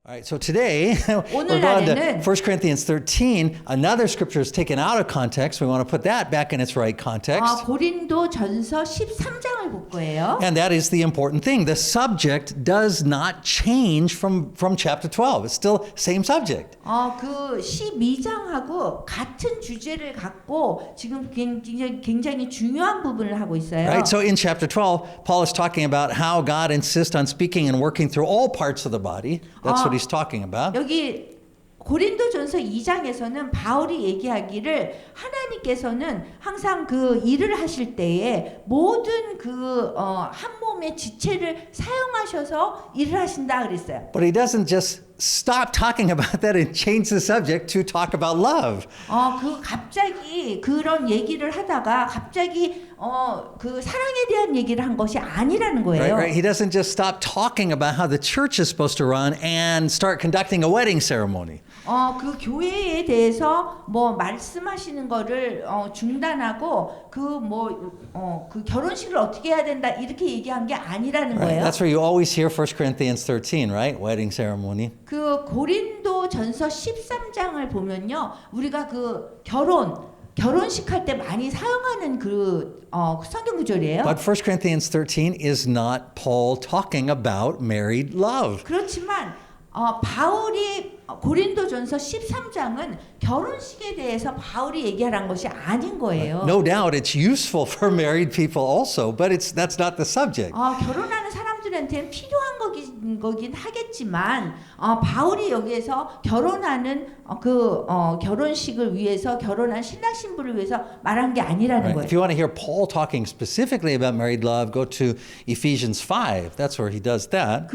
All right, so today we're going to 1 Corinthians 13. Another scripture is taken out of context. We want to put that back in its right context. 고린도전서 13장을 볼 거예요. And that is the important thing. The subject does not change from chapter 12. It's still same subject. 그 12장하고 같은 주제를 갖고 지금 굉장히 중요한 부분을 하고 있어요. Right? So in chapter 12, Paul is talking about how God insists on speaking and working through all parts of the body. That's what he's talking about. 여기 고린도전서 2장에서는 바울이 얘기하기를 하나님께서는 항상 그 일을 하실 때에 모든 한 몸의 지체를 사용하셔서 일을 하신다 그랬어요. But he doesn't just stop talking about that and change the subject to talk about love. 갑자기 그런 얘기를 하다가 갑자기 그 사랑에 대한 얘기를 한 것이 아니라는 거예요. Right? He doesn't just stop talking about how the church is supposed to run and start conducting a wedding ceremony. 그 교회에 대해서 말씀하시는 거를 중단하고 그 결혼식을 어떻게 해야 된다 이렇게 얘기한 게 아니라는 Right? 거예요. That's where you always hear 1 Corinthians 13, right? Wedding ceremony. 그 고린도전서 13장을 보면요, 우리가 그 결혼식 할 때 많이 사용하는 성경 구절이에요. But 1 Corinthians 13 is not Paul talking about married love. 그렇지만 바울이 고린도전서 13장은 결혼식에 대해서 바울이 얘기하는 것이 아닌 거예요. No doubt it's useful for married people also, but that's not the subject. 결혼하는 사람들한테는 필요한 거긴 하겠지만 바울이 여기에서 결혼하는 결혼식을 위해서 결혼한 신랑 신부를 위해서 말한 게 아니라는 Right. 거예요. If you want to hear Paul talking specifically about married love, go to Ephesians 5. That's where he does that.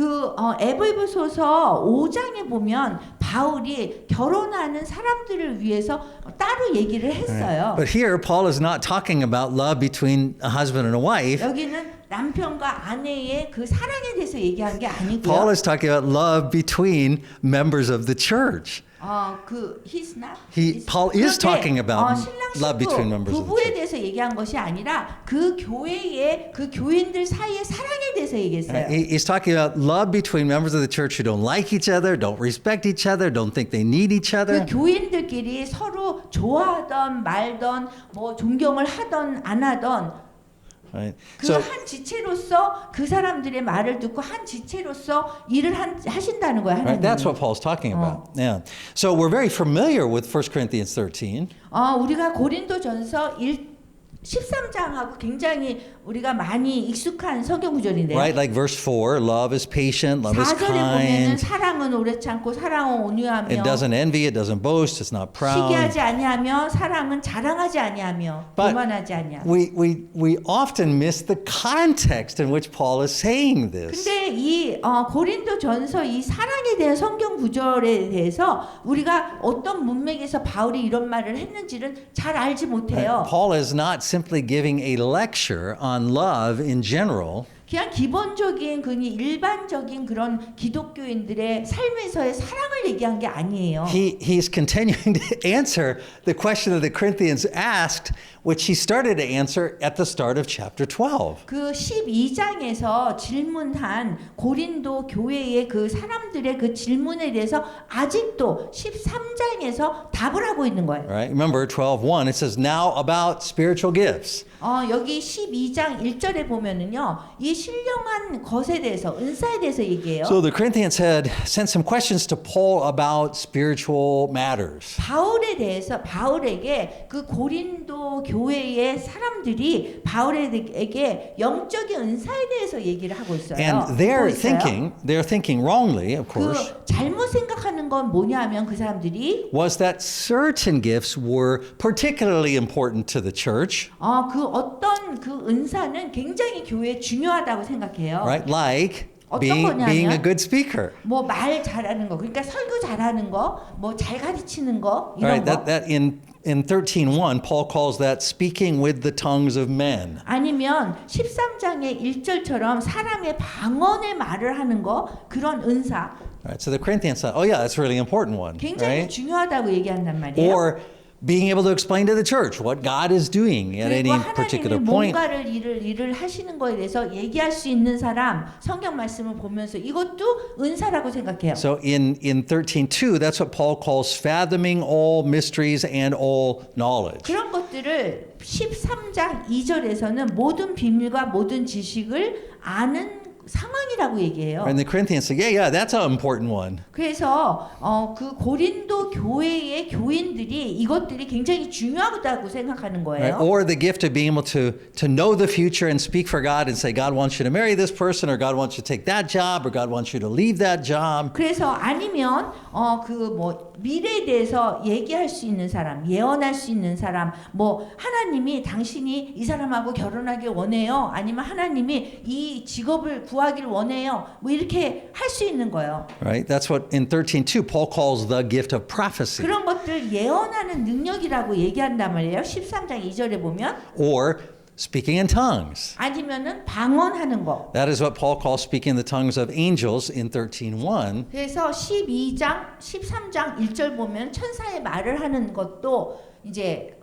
에베소서 5장에 보면 바울이 결혼하는 사람들을 위해서 따로 얘기를 했어요. But here Paul is not talking about love between a husband and a wife. 여기는 남편과 아내의 그 사랑에 대해서 얘기한 게 아니고요. Paul is talking about love between members of the church. Paul is talking about love between members of the 부부에 church. 대해서 얘기한 것이 아니라 그 교회의 그 교인들 사이의 사랑에 대해서 얘기했어요. He's talking about love between members of the church who don't like each other, don't respect each other, don't think they need each other. 그 교인들끼리 서로 좋아하던 말던 존경을 하던 안 하던 Right. 한 지체로서 그 사람들의 말을 듣고 한 지체로서 일을 하신다는 거예요. Right, that's what Paul's talking about. Yeah. So we're very familiar with 1 Corinthians 13. 우리가 고린도전서 13장하고 굉장히 우리가 많이 익숙한 성경 구절인데요. Right, like verse 4, love is patient, love is 4절에 보면은 kind. 사랑은 오래 참고 사랑은 온유하며 It doesn't envy, it doesn't boast, it's not proud. 시기하지 아니하며 사랑은 자랑하지 아니하며 교만하지 아니하며. We often miss the context in which Paul is saying this. 근데 이 고린도전서 이 사랑에 대한 성경 구절에 대해서 우리가 어떤 문맥에서 바울이 이런 말을 했는지를 잘 알지 못해요. Paul is not simply giving a lecture on love in general. 그냥 기본적인 일반적인 그런 기독교인들의 삶에서의 사랑을 얘기한 게 아니에요. He's continuing to answer the question that the Corinthians asked, which he started to answer at the start of chapter 12. 그 12장에서 질문한 고린도 교회의 그 사람들의 그 질문에 대해서 아직도 13장에서 답을 하고 있는 거예요. Right? Remember 12:1 it says now about spiritual gifts. 여기 12장 1절에 보면은요. 이 신령한 것에 대해서 은사에 대해서 얘기해요. So the Corinthians had sent some questions to Paul about spiritual matters. 바울에게 그 고린도 교회의 사람들이 바울에게 영적인 은사에 대해서 얘기를 하고 있어요. And they're thinking wrongly, of course. 그 잘못 생각하는 건 뭐냐면 그 사람들이 was that certain gifts were particularly important to the church. 어떤 그 은사는 굉장히 교회에 중요하다고 생각해요. Right? Like 어떤 being a 거냐면 good speaker. 말 잘하는 거, 그러니까 설교 잘하는 거, 잘 가르치는 거 이런 Right? 거. That in 13:1 Paul calls that speaking with the tongues of men. 아니면 13장의 1절처럼 사람의 방언의 말을 하는 거 그런 은사. Right? So the Corinthians said, "Oh yeah, that's a really important one." 굉장히 Right? 중요하다고 얘기한단 말이에요. Or being able to explain to the church what God is doing at any 그리고 particular 하나님이 point. 뭔가를 일을 하시는 거에 대해서 얘기할 수 있는 사람, 성경 말씀을 보면서 이것도 은사라고 생각해요. So in 13:2, that's what Paul calls fathoming all mysteries and all knowledge. 그런 것들을 13장 2절에서는 모든 비밀과 모든 지식을 아는 상황이라고 얘기해요. And the Corinthians say, yeah, that's an important one. 그래서 그 고린도 교회의 교인들이 이것들이 굉장히 중요하다고 생각하는 Right? 거예요. Or the gift of being able to know the future and speak for God and say, God wants you to marry this person, or God wants you to take that job, or God wants you to leave that job. 그래서 아니면 그 뭐 미래에 대해서 얘기할 수 있는 사람, 예언할 수 있는 사람, 뭐 하나님이 당신이 이 사람하고 결혼하길 원해요. 아니면 하나님이 이 직업을 구하길 원해요. 뭐 이렇게 할 수 있는 거예요. Right? That's what in 13:2 Paul calls the gift of prophecy. 그런 것들 예언하는 능력이라고 얘기한단 말이에요. 13장 2절에 보면 Or speaking in tongues. 아니면은 방언하는 거. That is what Paul calls speaking in the tongues of angels in 13:1. 그래서 13장 1절 보면 천사의 말을 하는 것도 이제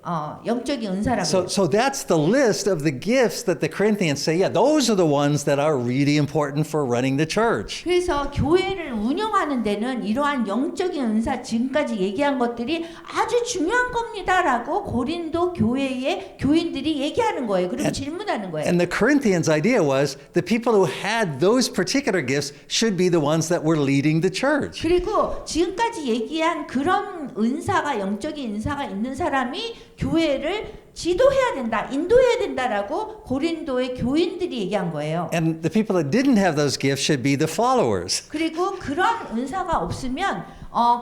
영적인 은사라고. So that's the list of the gifts that the Corinthians say, yeah, those are the ones that are really important for running the church. 그래서 교회를 운영하는 데는 이러한 영적인 은사 지금까지 얘기한 것들이 아주 중요한 겁니다라고 고린도 교회의 교인들이 얘기하는 거예요. 그리고 질문하는 거예요. And the Corinthians' idea was the people who had those particular gifts should be the ones that were leading the church. 그리고 지금까지 얘기한 그런 은사가 영적인 은사가 있는 사람이 교회를 지도해야 된다, 인도해야 된다라고 고린도의 교인들이 얘기한 거예요. And the people that didn't have those gifts should be the followers. 그리고 그런 은사가 없으면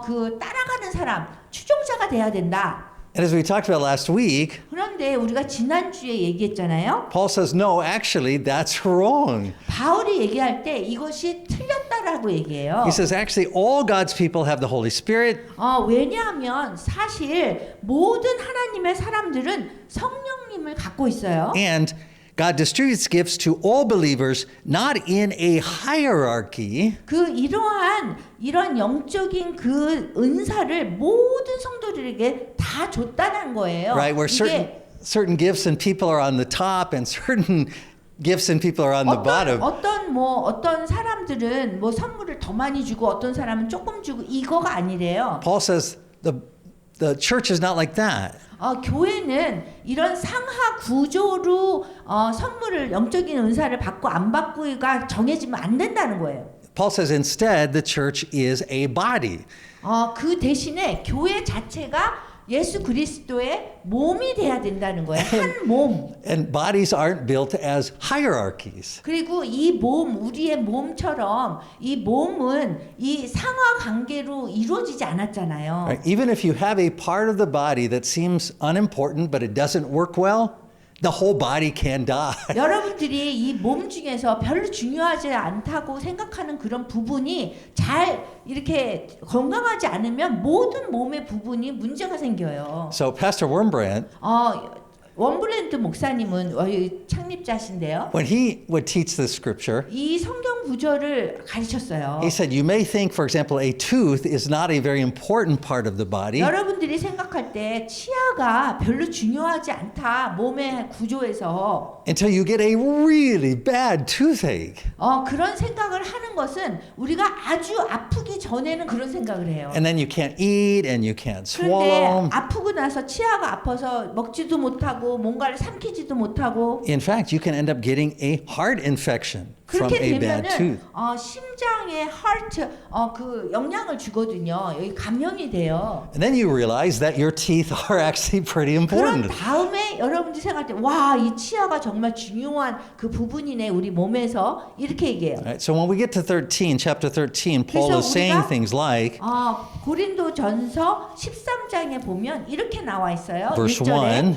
그 따라가는 사람, 추종자가 돼야 된다. And as we talked about last week, 그런데 우리가 지난주에 얘기했잖아요. Paul says, no, actually, that's wrong. 바울이 얘기할 때 이것이 틀렸다라고 얘기해요. He says, actually, all God's people have the Holy Spirit. 왜냐하면 사실 모든 하나님의 사람들은 성령님을 갖고 있어요. And God distributes gifts to all believers, not in a hierarchy. 이런 영적인 그 은사를 모든 성도들에게 다 줬다는 거예요. Right, where certain gifts and people are on the top, and certain gifts and people are on the bottom. 어떤 사람들은 뭐 선물을 더 많이 주고 어떤 사람은 조금 주고 이거가 아니래요. Paul says the church is not like that. 교회는 이런 상하 구조로 선물을 영적인 은사를 받고 안 받고가 정해지면 안 된다는 거예요. Paul says instead the church is a body. 그 대신에 교회 자체가 예수 그리스도의 몸이 돼야 된다는 거예요. 한 몸. And bodies aren't built as hierarchies. 그리고 이 몸, 우리의 몸처럼 이 몸은 이 상하 관계로 이루어지지 않았잖아요. Right? Even if you have a part of the body that seems unimportant but it doesn't work well, the whole body can die. 여러분들이 이 몸 중에서 별로 중요하지 않다고 생각하는 그런 부분이 잘 이렇게 건강하지 않으면 모든 몸의 부분이 문제가 생겨요. So Pastor Wurmbrand, 원브랜드 목사님은 창립자신데요. when he would teach this scripture, 이 성경 구절을 가르쳤어요. he said, you may think, for example, a tooth is not a very important part of the body. 여러분들이 생각할 때 치아가 별로 중요하지 않다 몸의 구조에서 Until you get a really bad toothache. 그런 생각을 하는 것은 우리가 아주 아프기 전에는 그런 생각을 해요. And then you can't eat and you can't 그런데 swallow. 아프고 나서 치아가 아파서 먹지도 못하고 뭔가를 삼키지도 못하고 In fact, you can end up getting a heart infection from 그렇게 a bad 되면은 tooth. 심장에 하트 그 영향을 주거든요. 여기 감염이 돼요. And then you realize that your teeth are actually pretty 그런 important. 다음에 여러분들이 생각할 때 와, 이 치아가 정말 중요한 그 부분이네 우리 몸에서 이렇게 얘기해요. Right, so when we get to 13, chapter 13, Paul 그래서 is saying 우리가 things like, 고린도전서 13장에 보면 이렇게 나와 있어요. verse 1절에 1,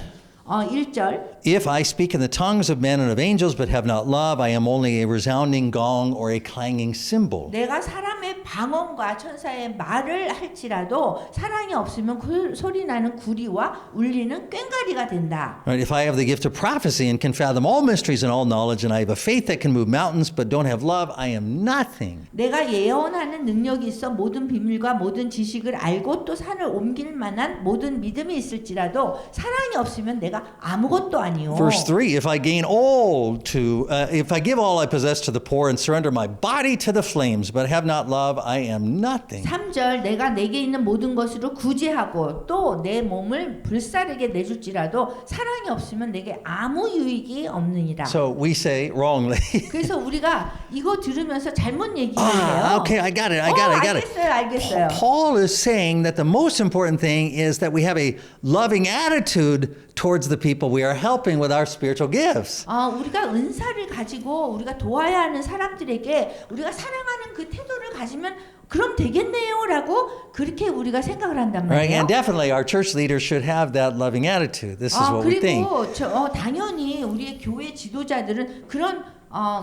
1절. If I speak in the tongues of men and of angels but have not love, I am only a resounding gong or a clanging cymbal. 내가 사람의 방언과 천사의 말을 할지라도 사랑이 없으면 그 소리 나는 구리와 울리는 꽹과리가 된다. Right? If I have the gift of prophecy and can fathom all mysteries and all knowledge, and I have a faith that can move mountains but don't have love, I am nothing. 내가 예언하는 능력이 있어 모든 비밀과 모든 지식을 알고 또 산을 옮길 만한 모든 믿음이 있을지라도 사랑이 없으면 내가 아무것도 아니요. Verse 3, if I give all I possess to the poor and surrender my body to the flames, but have not love, I am nothing. 3절 내가 내게 있는 모든 것으로 구제하고 또 내 몸을 불사르게 내줄지라도 사랑이 없으면 내게 아무 유익이 없느니라. So we say wrongly. 그래서 우리가 이거 들으면서 잘못 얘기해요. Okay, I got it. 알겠어요. Paul is saying that the most important thing is that we have a loving attitude towards the people we are helping with our spiritual gifts. 우리가 은사를 가지고 우리가 도와야 하는 사람들에게 우리가 사랑하는 그 태도를 가지면 그럼 되겠네요라고 그렇게 우리가 생각을 한단 Right? 말이에요. And definitely our church leaders should have that loving attitude. This is what we think. 그리고 당연히 우리의 교회 지도자들은 그런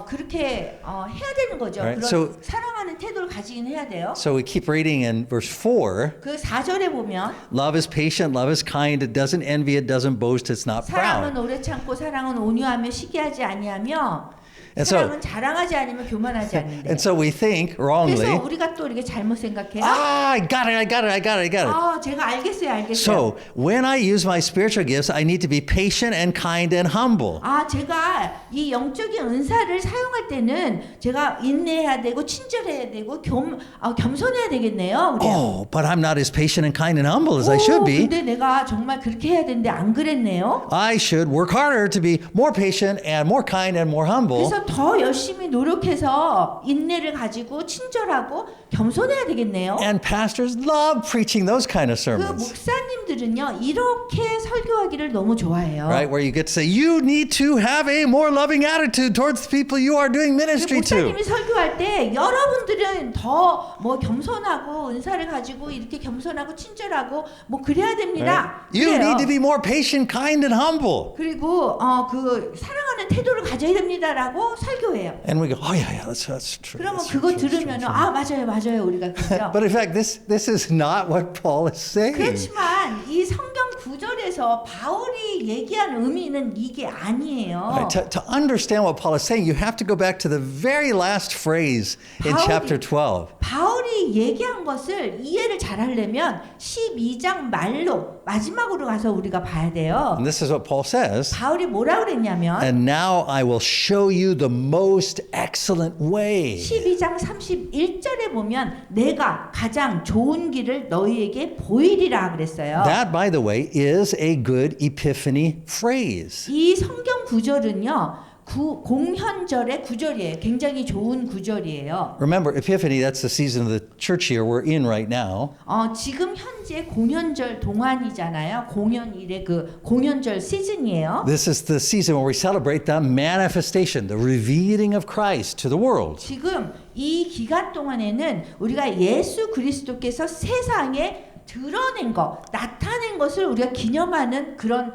그렇게 해야 되는 거죠. Right, 그런 사랑하는 태도를 가지긴 해야 돼요. So we keep reading in verse 4. 그 4절에 보면 Love is patient, love is kind, it doesn't envy, it doesn't boast, it's not 사랑은 proud. 오래 참고 사랑은 온유하며 시기하지 아니하며 And so- 사랑은 자랑하지 않으며 교만하지 않는데. And so we think wrongly, 그래서 우리가 또 이렇게 잘못 생각해요. I got it. 제가 알겠어요. So when I use my spiritual gifts, I need to be patient and kind and humble. 제가 이 영적인 은사를 사용할 때는 제가 인내해야 되고 친절해야 되고 겸손해야 되겠네요. Oh, but I'm not as patient and kind and humble as I should be. 근데 내가 정말 그렇게 해야 되는데 안 그랬네요. I should work harder to be more patient and more kind and more humble. 그래서 더 열심히 노력해서 인내를 가지고 친절하고 겸손해야 되겠네요. And pastors love preaching those kind of 그 sermons. 목사님들은요 이렇게 설교하기를 너무 좋아해요. Right, where you get to say, you need to have a more loving attitude towards the people you are doing ministry to. 목사님이 설교할 때 여러분들은 더 겸손하고 은사를 가지고 이렇게 겸손하고 친절하고 그래야 됩니다. Right? You need to be more patient, kind, and humble. 그리고 그 사랑하는 태도를 가져야 됩니다라고 설교해요. And we go, oh yeah, that's true. 그러면 that's 그거 true, 들으면 true. 맞아요 우리가 그죠. But in fact, this is not what Paul is saying. 그렇지만 이 성경 구절에서 바울이 얘기하는 의미는 이게 아니에요. Right, to understand what Paul is saying, you have to go back to the very last phrase in chapter 12. 바울이 얘기한 것을 이해를 잘하려면 12장 말로 마지막으로 가서 우리가 봐야 돼요. And this is what Paul says. 바울이 뭐라 그랬냐면 And now I will show you the most excellent way. 12장 31절에 보면 내가 가장 좋은 길을 너희에게 보이리라 그랬어요. That, by the way, is a good epiphany phrase. 이 성경 구절은요. 공현절의 구절이에요. 굉장히 좋은 구절이에요. Remember, Epiphany, that's the season of the church year we're in right now. 지금 현재 공현절 동안이잖아요. 공연일의 그 공연절 시즌이에요. This is the season where we celebrate the manifestation, the revealing of Christ to the world. 지금 이 기간 동안에는 우리가 예수 그리스도께서 세상에 드러낸 것, 나타낸 것을 우리가 기념하는 그런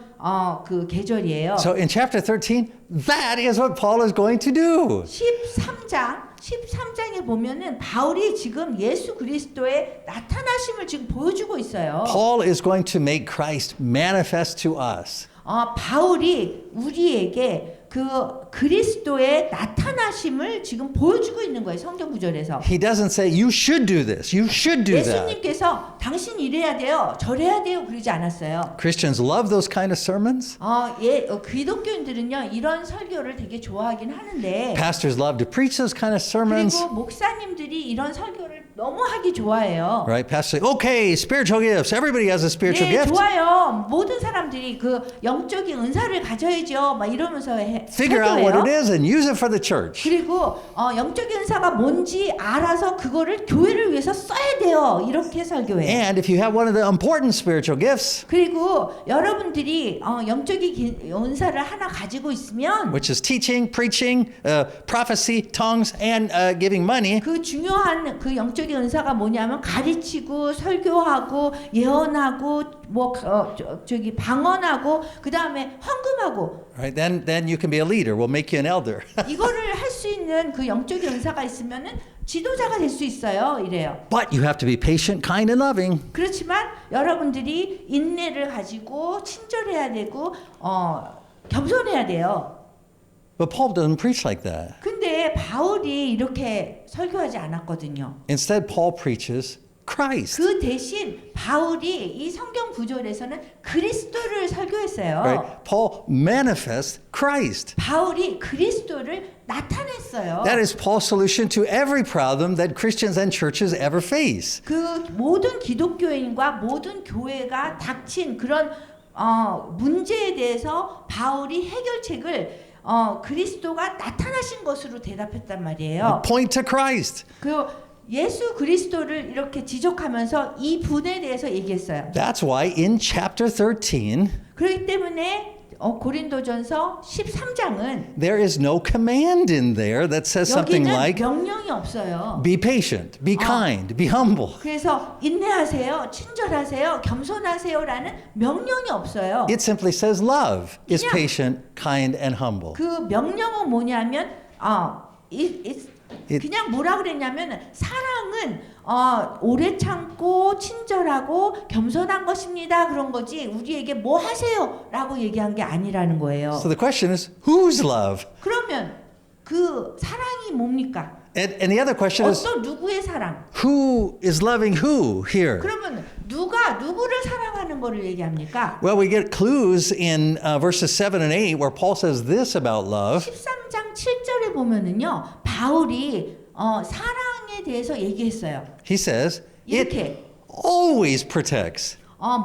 그 계절이에요. So in chapter 13, that is what Paul is going to do. 13장에 보면은 바울이 지금 예수 그리스도의 나타나심을 지금 보여주고 있어요. Paul is going to make Christ manifest to us. 바울이 우리에게 그 그리스도의 나타나심을 지금 보여주고 있는 거예요. 성경 구절에서. He doesn't say you should do this, you should do that. 예수님께서 당신 이래야 돼요, 저래야 돼요 그러지 않았어요. Christians love those kind of sermons. 기독교인들은요 이런 설교를 되게 좋아하긴 하는데. Pastors love to preach those kind of sermons. 그리고 목사님들이 이런 설교를 너무 하기 좋아해요. Right? Pastors say, okay, spiritual gifts. Everybody has a spiritual 네, gift. 좋아요. 모든 사람들이 그 영적인 은사를 가져야죠. 막 이러면서 Figure out what it 설교해요. is and use it for the church. 그리고 영적인 은사가 뭔지 알아서 그거를 교회를 위해서 써야 돼요. 이렇게 설교해요. And if you have one of the important spiritual gifts, 그리고 여러분들이 영적인 은사를 하나 가지고 있으면 which is teaching, preaching, prophecy, tongues, and giving money, 그 중요한 그 영적인 영적인 은사가 뭐냐면 가르치고 설교하고 예언하고 뭐 저기 방언하고 그다음에 헌금하고. Right? Then you can be a leader. We'll make you an elder. 이거를 할 수 있는 그 영적인 은사가 있으면은 지도자가 될 수 있어요. 이래요. But you have to be patient, kind, and loving. 그렇지만 여러분들이 인내를 가지고 친절해야 되고 겸손해야 돼요. But Paul doesn't preach like that. 근데 바울이 이렇게 설교하지 않았거든요. Instead, Paul preaches Christ. 그 대신 바울이 이 성경 구절에서는 그리스도를 설교했어요. Right? Paul manifests Christ. 바울이 그리스도를 나타냈어요. That is Paul's solution to every problem that Christians and churches ever face. 그 모든 기독교인과 모든 교회가 닥친 그런 문제에 대해서 바울이 해결책을 그리스도가 나타나신 것으로 대답했단 말이에요. Point to Christ. 그 예수 그리스도를 이렇게 지적하면서 이 분에 대해서 얘기했어요. That's why in chapter 13, 그렇기 때문에 고린도전서 13장은 there is no command in there that says something 여기는 like, 명령이 없어요. be patient, be kind, be humble. 그래서 인내하세요, 친절하세요, 겸손하세요라는 명령이 없어요. It simply says love is patient, kind, and humble. 그 명령은 뭐냐면 그냥 뭐라 그랬냐면 사랑은 오래 참고 친절하고 겸손한 것입니다. 그런 거지 우리에게 뭐 하세요라고 얘기한 게 아니라는 거예요. So the question is, whose love? 그러면 그 사랑이 뭡니까? And the other question is, 어떤 누구의 사랑? who is loving who here? 그러면 누가 누구를 사랑하는 거를 얘기합니까? Well, we get clues in verses 7 and 8 where Paul says this about love. 13장 7절에 보면은요. 바울이 사랑에 대해서 얘기했어요. He says, it 이렇게 always protects,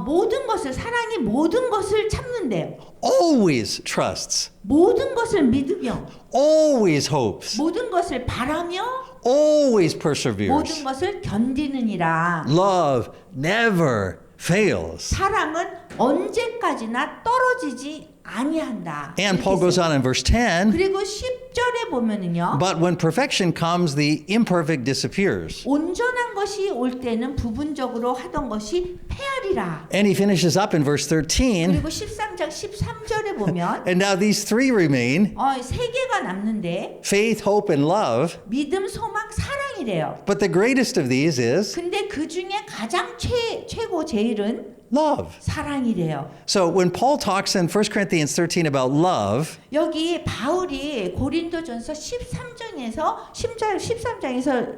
모든 것을 사랑이 모든 것을 참는데요. always trusts, 모든 것을 믿으며 always hopes, 모든 것을 바라며 always 모든 perseveres. 것을 견디느니라. Love never fails. 사랑은 언제까지나 떨어지지 아니한다. And 이렇게 Paul goes 써요. on in verse 10, 그리고 10절에 보면은요. but when perfection comes, the imperfect disappears. 온전한 것이 올 때는 부분적으로 하던 것이 패하리라. And he finishes up in verse 13, 그리고 13장 13절에 보면 and now these three remain, 세 개가 남는데 faith, hope, and love. 믿음, 소망, 사랑이래요. But the greatest of these is 근데 그 중에 가장 최고 제일은 love. 사랑이래요. So when Paul talks in 1 Corinthians 13 about love, 여기 바울이 고린도전서 13장에서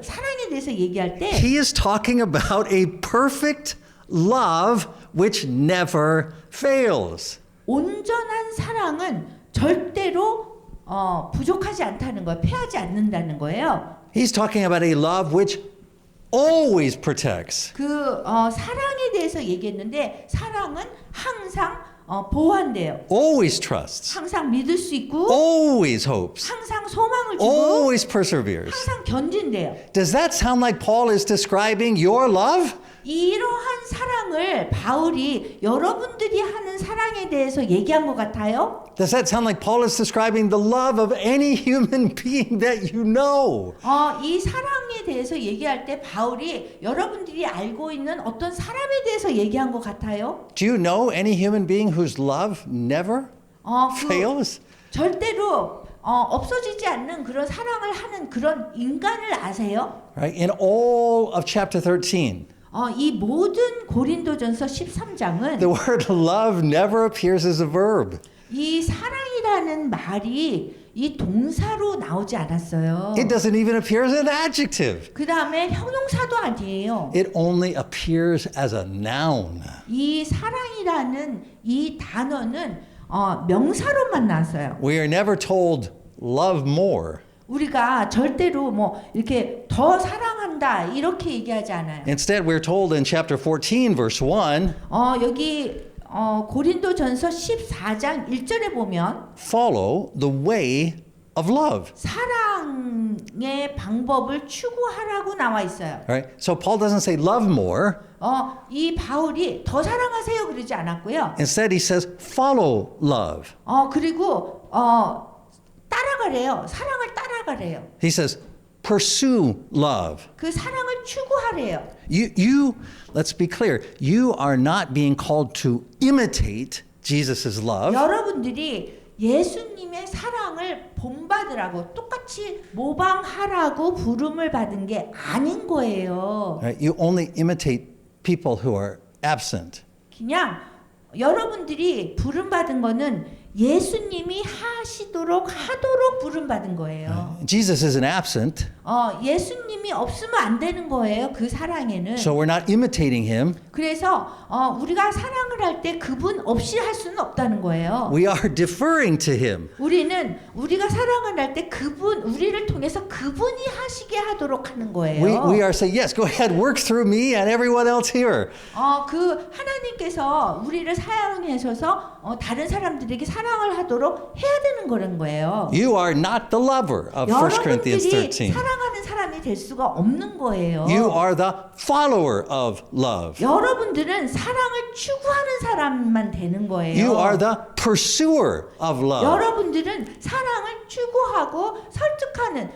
사랑에 대해서 얘기할 때 he is talking about a perfect love which never fails. 온전한 사랑은 절대로 부족하지 않다는 거예요. 패하지 않는다는 거예요. He's talking about a love which always protects. 그 사랑에 대해서 얘기했는데 사랑은 항상 보호한대요. Always trusts, 항상 믿을 수 있고 always hopes, 항상 소망을 주고 always perseveres. 항상 견딘대요. Does that sound like Paul is describing your love? 이러한 사랑을 바울이 여러분들이 하는 사랑에 대해서 얘기한 것 같아요. Does that sound like Paul is describing the love of any human being that you know? 이 사랑에 대해서 얘기할 때 바울이 여러분들이 알고 있는 어떤 사람에 대해서 얘기한 것 같아요. Do you know any human being whose love never fails? 절대로 없어지지 않는 그런 사랑을 하는 그런 인간을 아세요? Right? In all of chapter 13, 이 모든 고린도전서 13장은 the word love never appears as a verb. 이 사랑이라는 말이 이 동사로 나오지 않았어요. It doesn't even appear as an adjective. 그 다음에 형용사도 아니에요. It only appears as a noun. 이 사랑이라는 이 단어는 명사로만 나왔어요. We are never told love more. 우리가 절대로 뭐 이렇게 더 사랑한다 이렇게 얘기하지 않아요. Instead, we're told in chapter 14, verse 1, 여기 고린도전서 14장 1절에 보면 follow the way of love. 사랑의 방법을 추구하라고 나와 있어요. Right? So Paul doesn't say love more. 이 바울이 더 사랑하세요 그러지 않았고요. Instead, he says follow love. 그리고 따라가래요. 사랑을 따라가래요. He says pursue love. 그 사랑을 추구하래요. Let's be clear. You are not being called to imitate Jesus' love. 여러분들이 예수님의 사랑을 본받으라고 똑같이 모방하라고 부름을 받은 게 아닌 거예요. Right? You only imitate people who are absent. 그냥 여러분들이 부름받은 거는 예수님이 하도록 부름받은 거예요. Jesus isn't absent. 예수님이 없으면 안 되는 거예요. 그 사랑에는. So we're not imitating him. 그래서 우리가 사랑을 할 때 그분 없이 할 수는 없다는 거예요. We are deferring to him. 우리가 사랑을 할 때 우리를 통해서 그분이 하시게 하도록 하는 거예요. We are saying, yes, go ahead, work through me and everyone else here. 그 하나님께서 우리를 사용하셔서 다른 사람들에게 사랑을 하도록 해야 되는 그런 거예요. You are not the lover of 1 Corinthians 여러분들이 13. 사랑하는 사람이 될 수가 없는 거예요. You are the follower of love. 여러분들은 사랑을 추구하는 사람만 되는 거예요. You are the pursuer of love. 여러분들은 사랑을 추구하고 설득하는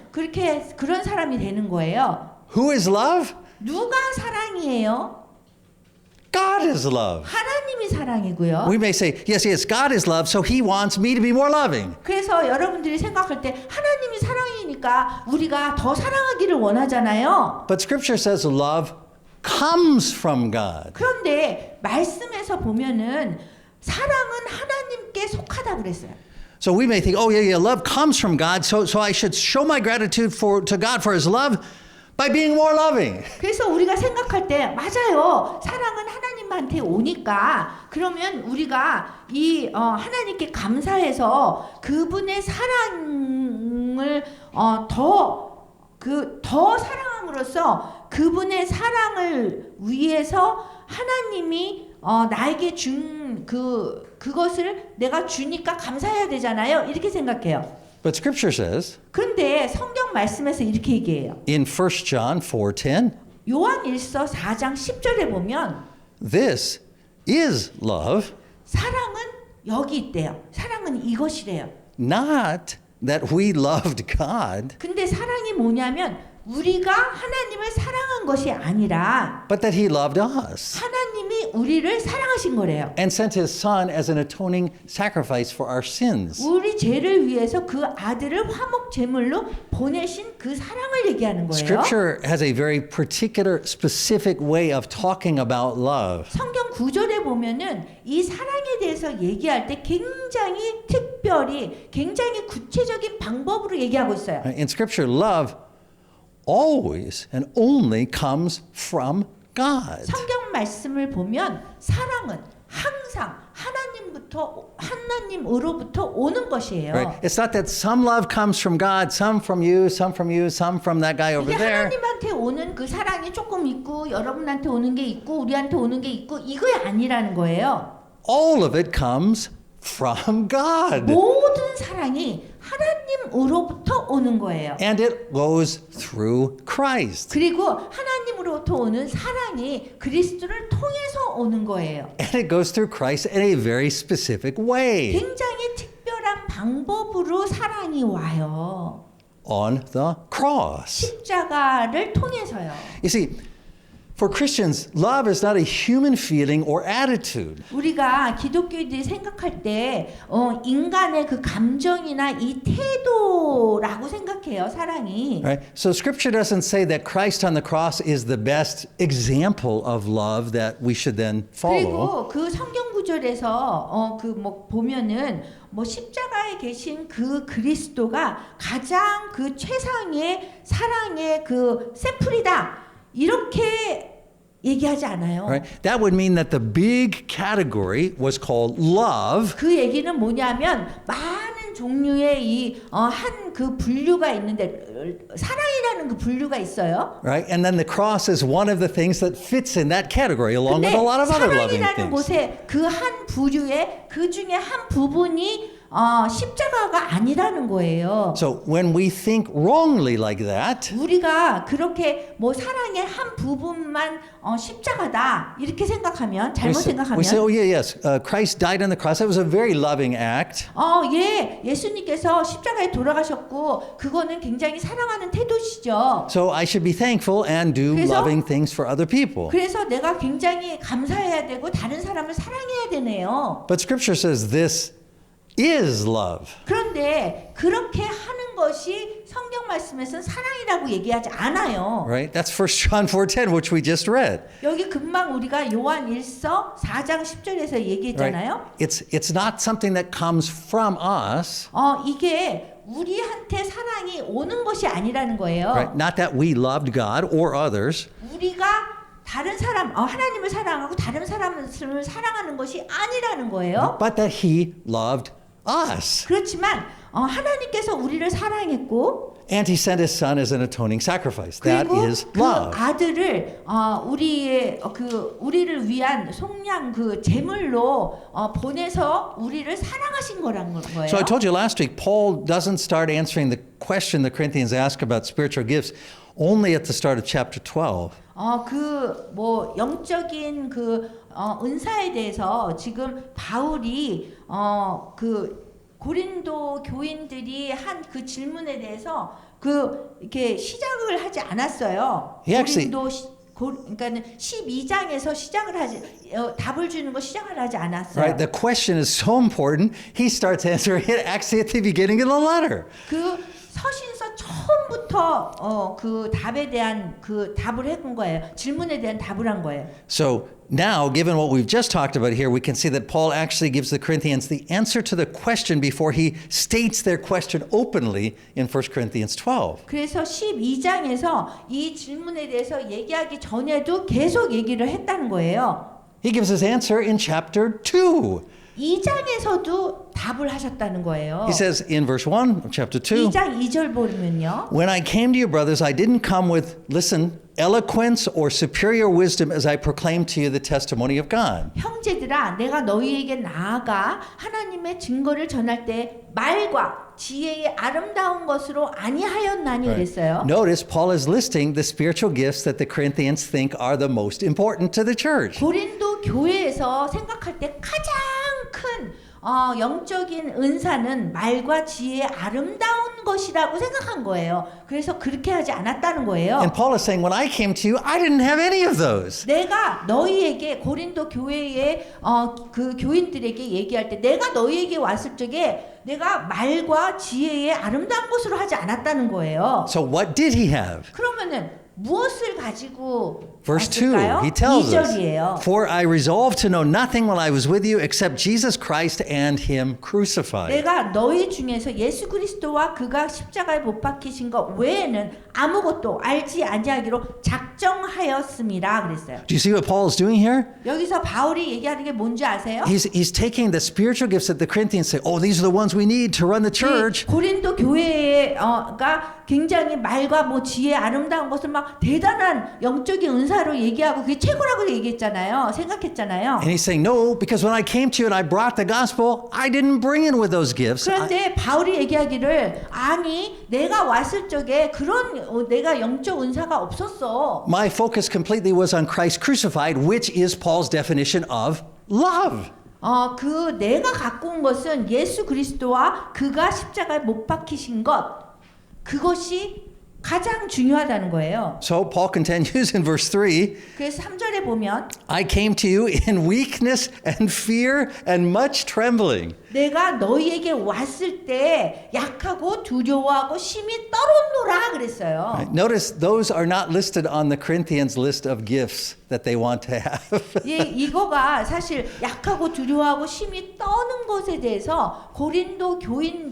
그런 사람이 되는 거예요. Who is love? 누가 사랑이에요? God is love. 하나님이 사랑이고요. We may say, yes, God is love, so he wants me to be more loving. 그래서 여러분들이 생각할 때 하나님이 사랑이니까 우리가 더 사랑하기를 원하잖아요. But scripture says love comes from God. 그런데 말씀에서 보면은 사랑은 하나님께 속하다 그랬어요. So we may think, oh yeah, love comes from God, so I should show my gratitude to God for his love by being more loving. 그래서 우리가 생각할 때 맞아요. 사랑은 하나님한테 오니까 그러면 우리가 하나님께 감사해서 그분의 사랑을 더 사랑함으로써 그분의 사랑을 위해서 하나님이 나에게 준 그것을 내가 주니까 감사해야 되잖아요. 이렇게 생각해요. But scripture says 그런데 성경 말씀에서 이렇게 얘기해요. in 1 John 4:10, 요한일서 4장 10절에 보면 this is love, 사랑은 여기 있대요. 사랑은 이것이래요. not that we loved God, 근데 사랑이 뭐냐면 우리가 하나님을 사랑한 것이 아니라 but that he loved us 하나님이 우리를 사랑하신 거래요. and sent his son as an atoning sacrifice for our sins. 우리 죄를 위해서 그 아들을 화목 제물로 보내신 그 사랑을 얘기하는 거예요. Scripture has a very particular, specific way of talking about love. 성경 구절에 보면은 이 사랑에 대해서 얘기할 때 굉장히 특별히 굉장히 구체적인 방법으로 얘기하고 있어요. In Scripture, love always and only comes from God. 성경 말씀을 보면 사랑은 항상 하나님으로부터 오는 것이에요. Right? It's not that some love comes from God, some from you, some from you, some from that guy over 이게 there. 하나님한테 오는 그 사랑이 조금 있고 여러분한테 오는 게 있고 우리한테 오는 게 있고 이거 아니라는 거예요. All of it comes from God. 모든 사랑이 하나님으로부터 오는 거예요. And it goes through Christ. 그리고 하나님으로부터 오는 사랑이 그리스도를 통해서 오는 거예요. And it goes through Christ in a very specific way. 굉장히 특별한 방법으로 사랑이 와요. On the cross. 십자가를 통해서요. You see, for Christians, love is not a human feeling or attitude. 우리가 기독교인들이 생각할 때 인간의 그 감정이나 이 태도라고 생각해요. 사랑이. Right? So Scripture doesn't say that Christ on the cross is the best example of love that we should then follow. 그리고 그 성경 구절에서 보면은 십자가에 계신 그 그리스도가 가장 그 최상의 사랑의 그 샘플이다. 이렇게 얘기하지 않아요. Right? That would mean that the big category was called love. 그 얘기는 뭐냐면 많은 종류의 이 한 그 분류가 있는데 사랑이라는 그 분류가 있어요. Right? And then the cross is one of the things that fits in that category along with a lot of other loving 사랑이라는 things. 곳에 그 한 부류에 그 중에 한 부분이 십자가가 아니라는 거예요. So when we think wrongly like that, 우리가 그렇게 뭐 사랑의 한 부분만 십자가다 이렇게 생각하면 잘못 생각하면 we say, oh yeah, yes, Christ died on the cross. That was a very loving act. 예수님께서 십자가에 돌아가셨고 그거는 굉장히 사랑하는 태도시죠. So I should be thankful and do 그래서- loving things for other people. 그래서 내가 굉장히 감사해야 되고 다른 사람을 사랑해야 되네요. But Scripture says this is love. 그런데 그렇게 하는 것이 성경 말씀에서는 사랑이라고 얘기하지 않아요. Right? That's 1 John 4:10, which we just read. 여기 금방 우리가 요한 1서 4장 10절에서 얘기했잖아요. Right? It's not something that comes from us. 이게 우리한테 사랑이 오는 것이 아니라는 거예요. Right? Not that we loved God or others. 우리가 다른 사람, 하나님을 사랑하고 다른 사람을 사랑하는 것이 아니라는 거예요. But that He loved us. 그렇지만 하나님께서 우리를 사랑했고 And He sent His Son as an atoning sacrifice. That 그리고 is 그 love. 아들을 우리를 위한 속량 그 제물로 보내서 우리를 사랑하신 거란 거예요. So I told you last week, Paul doesn't start answering the question the Corinthians ask about spiritual gifts only at the start of chapter 12. 영적인 은사에 대해서 지금 바울이 고린도 교인들이 한 그 질문에 대해서 이렇게 시작을 하지 않았어요. 그러니까는 12장에서 답을 주는 거 시작을 하지 않았어요. Right? The question is so important. He starts answering it actually at the beginning of the letter. 그 서신서 처음부터 그 답에 대한 답을 해본 거예요. 질문에 대한 답을 한 거예요. So now, given what we've just talked about here, we can see that Paul actually gives the Corinthians the answer to the question before he states their question openly in 1 Corinthians 12. 그래서 12장에서 이 질문에 대해서 얘기하기 전에도 계속 얘기를 했다는 거예요. He gives his answer in chapter 2. 2장에서도 답을 하셨다는 거예요. He says in verse 1 of chapter 2, 2장 2절 보면요. When I came to you, brothers, I didn't come with, listen, eloquence or superior wisdom as I proclaimed to you the testimony of God. 형제들아, 내가 너희에게 나아가 하나님의 증거를 전할 때 말과 지혜의 아름다운 것으로 아니하였나니 그랬어요. Notice Paul is listing the spiritual gifts that the Corinthians think are the most important to the church. 고린도 교회에서 생각할 때 가장 큰 영적인 은사는 말과 지혜의 아름다운 것이라고 생각한 거예요. 그래서 그렇게 하지 않았다는 거예요. And Paul is saying, when I came to you, I didn't have any of those. 내가 너희에게 고린도 교회의 그 교인들에게 얘기할 때 내가 너희에게 왔을 적에 내가 말과 지혜의 아름다운 것으로 하지 않았다는 거예요. So what did he have? 그러면은 무엇을 가지고 Verse 2, 왔을까요? he tells us, 2절이에요. For I resolved to know nothing while I was with you except Jesus Christ and Him crucified. 내가 너희 중에서 예수 그리스도와 그가 십자가에 못 박히신 것 외에는 아무것도 알지 아니하기로 작정하였음이라 그랬어요. Do you see what Paul is doing here? 여기서 바울이 얘기하는 게 뭔지 아세요? He's taking the spiritual gifts that the Corinthians say, oh, these are the ones we need to run the church. 고린도 교회가 굉장히 말과 뭐 지혜 아름다운 것을 막 대단한 영적인 은사로 얘기하고 그게 최고라고 얘기했잖아요. 생각했잖아요. And he's saying, no, because when I came to you and I brought the gospel, I didn't bring in with those gifts. 그런데 바울이 얘기하기를 아니 내가 왔을 적에 그런 내가 영적 은사가 없었어. My focus completely was on Christ crucified, which is Paul's definition of love. 그 내가 갖고 온 것은 예수 그리스도와 그가 십자가에 못 박히신 것 그것이 가장 중요하다는 거예요. So Paul continues in verse 3, 그래서 3절에 보면 I came to you in weakness and fear and much trembling. 내가 너희에게 왔을 때 약하고 두려워하고 심히 떨었노라 그랬어요. Notice those are not listed on the Corinthians list of gifts that they want to have. 이거가 사실 약하고 두려워하고 심히 떠는 것에 대해서 고린도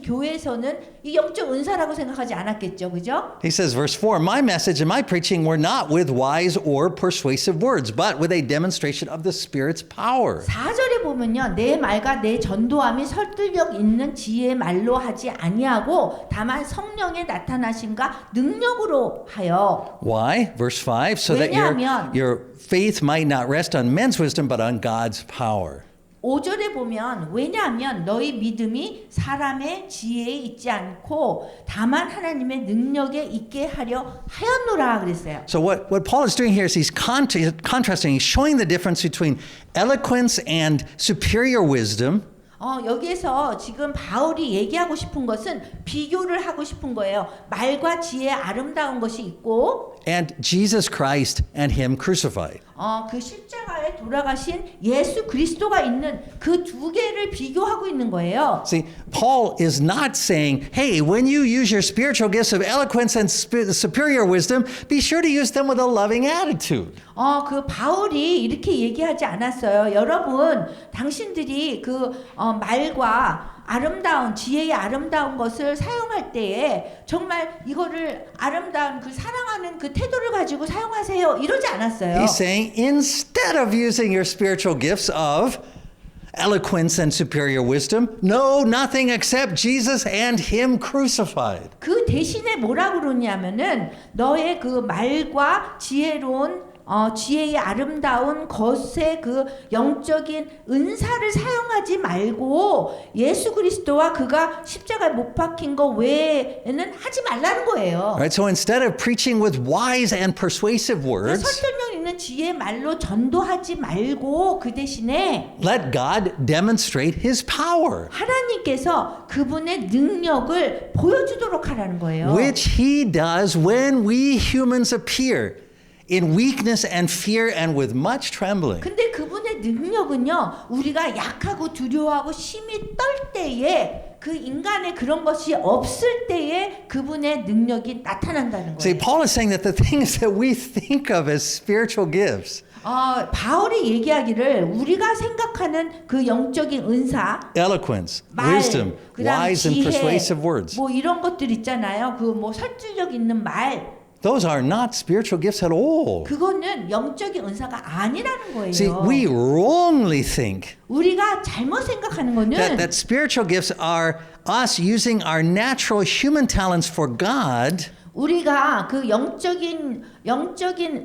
교회에서는 이 영적 은사라고 생각하지 않았겠죠. 그죠? He says, verse 4, My message and my preaching were not with wise or persuasive words, but with a demonstration of the Spirit's power. 4절에 보면요. 내 말과 내 전도함이 설득력 있는 지혜의 말로 하지 아니하고 다만 성령의 나타나심과 능력으로 하여. Why? Verse 5, so that 왜냐하면 your faith might not rest on men's wisdom, but on God's power. 5절에 보면 왜냐하면 너희 믿음이 사람의 지혜에 있지 않고 다만 하나님의 능력에 있게 하려 하였노라 그랬어요. So what Paul is doing here is he's contrasting, he's showing the difference between eloquence and superior wisdom. 여기에서 지금 바울이 얘기하고 싶은 것은 비교를 하고 싶은 거예요. 말과 지혜의 아름다운 것이 있고 and Jesus Christ and him crucified. 그 십자가에 돌아가신 예수 그리스도가 있는 그 두 개를 비교하고 있는 거예요. See, Paul is not saying, hey, when you use your spiritual gifts of eloquence and superior wisdom, be sure to use them with a loving attitude. 그 바울이 이렇게 얘기하지 않았어요. 여러분, 당신들이 그 말과 아름다운 지혜의 아름다운 것을 사용할 때에 정말 이거를 아름다운 그 사랑하는 그 태도를 가지고 사용하세요. 이러지 않았어요. He's saying, instead of using your spiritual gifts of eloquence and superior wisdom, know nothing except Jesus and him crucified. 그 대신에 뭐라 그러냐면은 너의 그 말과 지혜로운 지혜의 아름다운 것의 그 영적인 은사를 사용하지 말고 예수 그리스도와 그가 십자가에 못 박힌 거 외에는 하지 말라는 거예요. Right? So instead of preaching with wise and persuasive words, 설득력 있는 지혜의 말로 전도하지 말고 그 대신에 let God demonstrate his power, 하나님께서 그분의 능력을 보여주도록 하라는 거예요. which he does when we humans appear in weakness and fear and with much trembling. 근데 그분의 능력은요, 우리가 약하고 두려워하고 심히 떨 때에 그 인간의 그런 것이 없을 때에 그분의 능력이 나타난다는 See, 거예요. Paul is saying that the things that we think of as spiritual gifts, 바울이 얘기하기를 우리가 생각하는 그 영적인 은사, eloquence, 말, wisdom, 그다음 wise and 지혜, persuasive words, 뭐 이런 것들 있잖아요. 그 뭐 설득력 있는 말, those are not spiritual gifts at all. 그거는 영적인 은사가 아니라는 거예요. See, we wrongly think 우리가 잘못 생각하는 거는 that spiritual gifts are us using our natural human talents for God, 우리가 그 영적인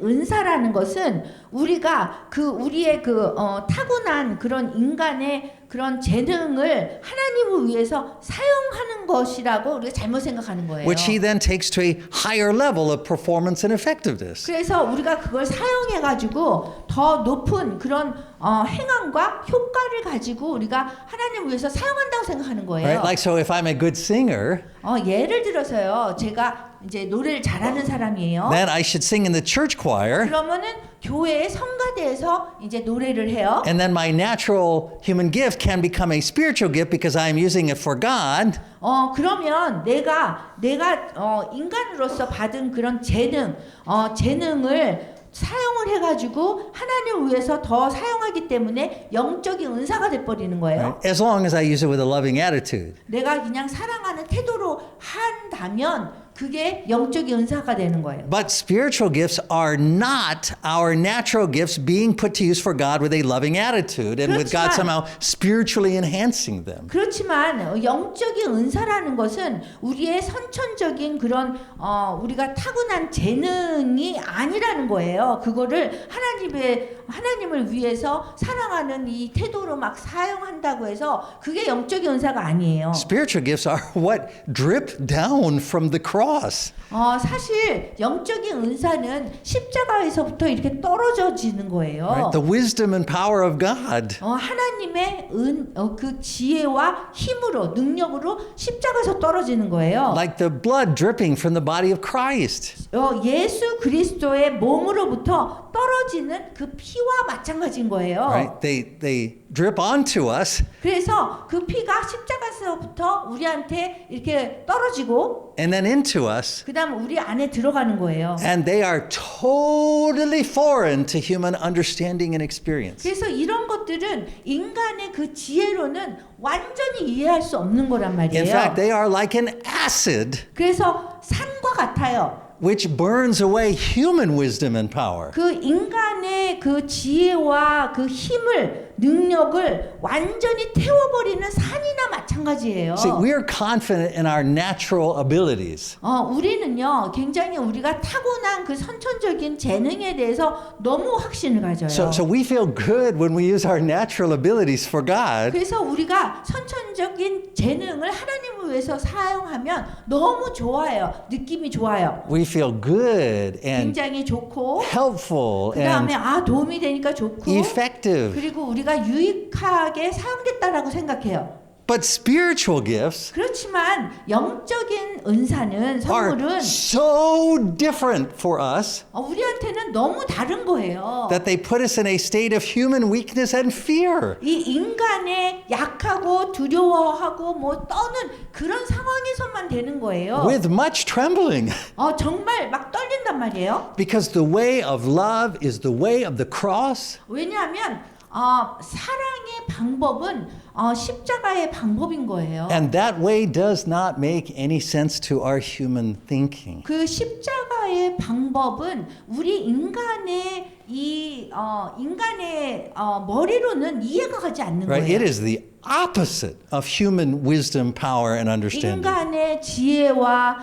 은사라는 것은 우리가 그 우리의 그 타고난 그런 인간의 그런 재능을 하나님을 위해서 사용하는 것이라고 우리가 잘못 생각하는 거예요. which he then takes to a higher level of performance and effectiveness. 그래서 우리가 그걸 사용해 가지고 더 높은 그런 행함과 효과를 가지고 우리가 하나님을 위해서 사용한다고 생각하는 거예요. Right? Like, so if I'm a good singer, 예를 들어서요. 제가 이제 노래를 잘하는 사람이에요. then I should sing in the church choir, 그러면은 교회의 성가대에서 이제 노래를 해요. and then my natural human gift can become a spiritual gift because I'm using it for God. 그러면 내가 인간으로서 받은 그런 재능을 사용을 해가지고 하나님을 위해서 더 사용하기 때문에 영적인 은사가 돼버리는 거예요. Right? As long as I use it with a loving attitude. 내가 그냥 사랑하는 태도로 한다면 그게 영적인 은사가 되는 거예요. But spiritual gifts are not our natural gifts being put to use for God with a loving attitude and with God somehow spiritually enhancing them. 그렇지만 영적인 은사라는 것은 우리의 선천적인 그런 우리가 타고난 재능이 아니라는 거예요. 그거를 하나님을 위해서 사랑하는 이 태도로 막 사용한다고 해서 그게 영적인 은사가 아니에요. Spiritual gifts are what drip down from the cross. 사실 영적인 은사는 십자가에서부터 이렇게 떨어져지는 거예요. Right? The wisdom and power of God. 하나님의 그 지혜와 힘으로 능력으로 십자가에서 떨어지는 거예요. Like the blood dripping from the body of Christ. 예수 그리스도의 몸으로부터 떨어지는 그 피와 마찬가지인 거예요. Right? They drip onto us. 그래서 그 피가 십자가에서부터 우리한테 이렇게 떨어지고 And then into us. 그다음 우리 안에 들어가는 거예요. And they are totally foreign to human understanding and experience. 그래서 이런 것들은 인간의 그 지혜로는 완전히 이해할 수 없는 거란 말이에요. In fact, they are like an acid 그래서 산과 같아요. which burns away human wisdom and power. 그 인간의 그 지혜와 그 힘을 능력을 완전히 태워버리는 산이나 마찬가지예요. See, we are confident in our natural abilities. 우리는요 굉장히 우리가 타고난 그 선천적인 재능에 대해서 너무 확신을 가져요. So we feel good when we use our natural abilities for God. 그래서 우리가 선천적인 재능을 하나님을 위해서 사용하면 너무 좋아요. 느낌이 좋아요. We feel good and 굉장히 좋고 helpful 그 다음에 and 도움이 되니까 좋고 effective. 그리고 우리가 유익하게 사용됐다라고 생각해요. But spiritual gifts 그렇지만 영적인 은사는 are 선물은 so different for us 우리한테는 너무 다른 거예요. that they put us in a state of human weakness and fear. 이 인간의 약하고 두려워하고 뭐 떠는 그런 상황에서만 되는 거예요. With much trembling. 정말 막 떨린단 말이에요. Because the way of love is the way of the cross. 왜냐하면 사랑의 방법은 십자가의 방법인 거예요. And that way does not make any sense to our human thinking. 그 십자가의 방법은 우리 인간의 인간의 머리로는 이해가 가지 않는 Right? It 거예요. is the opposite of human wisdom, power, and understanding. 인간의 지혜와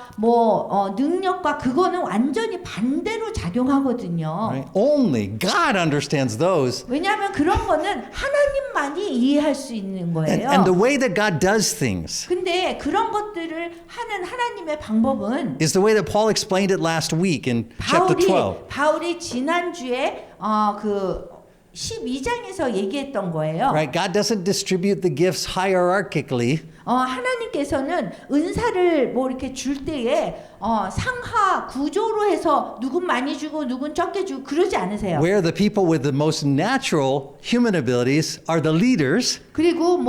능력과 그거는 완전히 반대로 작용하거든요. Right? Only God understands those. 왜냐하면 그런 거는 하나님만이 이해할 수 있는 거예요. And the way that God does things 근데 그런 것들을 하는 하나님의 방법은 is the way that Paul explained it last week in chapter 12. 바울이 지난주에 그 12장에서 얘기했던 거예요. Right? God doesn't distribute the gifts hierarchically. 하나님께서는 은사를 이렇게 줄 때에 상하 구조로 해서 누군 많이 주고 누군 적게 주고 그러지 않으세요. Where the people with the most natural human abilities are the leaders. 그리고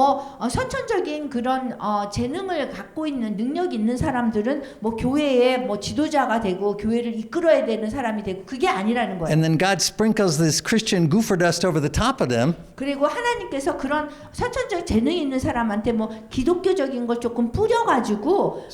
선천적인 그런 재능을 갖고 있는 능력이 있는 사람들은 교회의 지도자가 되고 교회를 이끌어야 되는 사람이 되고 그게 아니라는 거예요. And then God sprinkles this Christian goofer dust over the top of them. 그리고 하나님께서 그런 선천적 재능이 있는 사람한테 기독교적인 걸 조금 뿌려가지고